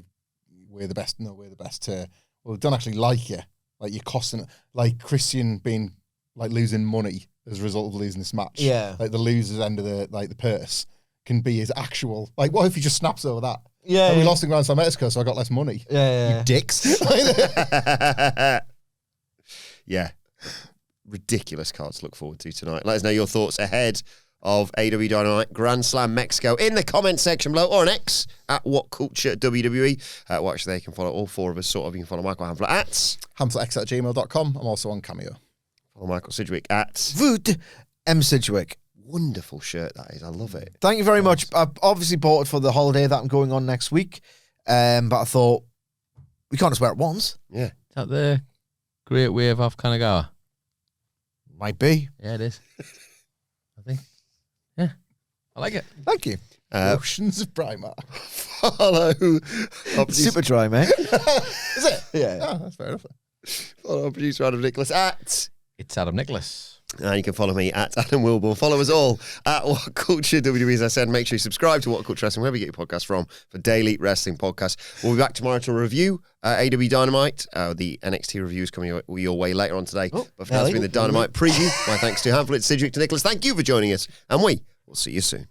S3: We're the best. No, we're the best. To, well, we don't actually like you. Like you're costing, like Christian being like losing money as a result of losing this match.
S2: Yeah,
S3: like the loser's end of the purse can be his actual. Like, what if he just snaps over that?
S2: Yeah,
S3: like, we lost in Grand Slam Mexico, so I got less money.
S2: Yeah,
S3: you dicks.
S1: Yeah. Ridiculous card to look forward to tonight. Let us know your thoughts ahead of AEW Dynamite Grand Slam Mexico in the comment section below or on X at WhatCulture WWE. Watch there. You can follow all four of us. Sort of. You can follow Michael Hamflett at
S3: hamflettx@gmail.com. I'm also on Cameo.
S1: Follow Michael Sidgwick at
S2: Voot M Sidgwick.
S1: Wonderful shirt that is. I love it.
S2: Thank you very much. I obviously bought it for the holiday that I'm going on next week, but I thought we can't just wear it once.
S1: Yeah.
S4: Is that the Great Wave off Kanagawa?
S2: Might be.
S4: Yeah, it is. I think. Yeah. I like it.
S2: Thank you.
S3: Oceans of Primark.
S1: Follow.
S2: Super dry, mate.
S3: Is it?
S2: Yeah.
S3: Oh, that's fair enough.
S1: Follow producer Adam Nicholas at.
S4: It's Adam Nicholas.
S1: And you can follow me at Adam Wilbourn. Follow us all at WhatCulture WWE. As I said, make sure you subscribe to WhatCulture Wrestling, wherever you get your podcast from, for daily wrestling podcasts. We'll be back tomorrow to review AEW Dynamite. The NXT review is coming your way later on today. But for now, it's been the Dynamite preview. My thanks to Hamflett, Sidgwick, to Nicholas. Thank you for joining us, and we will see you soon.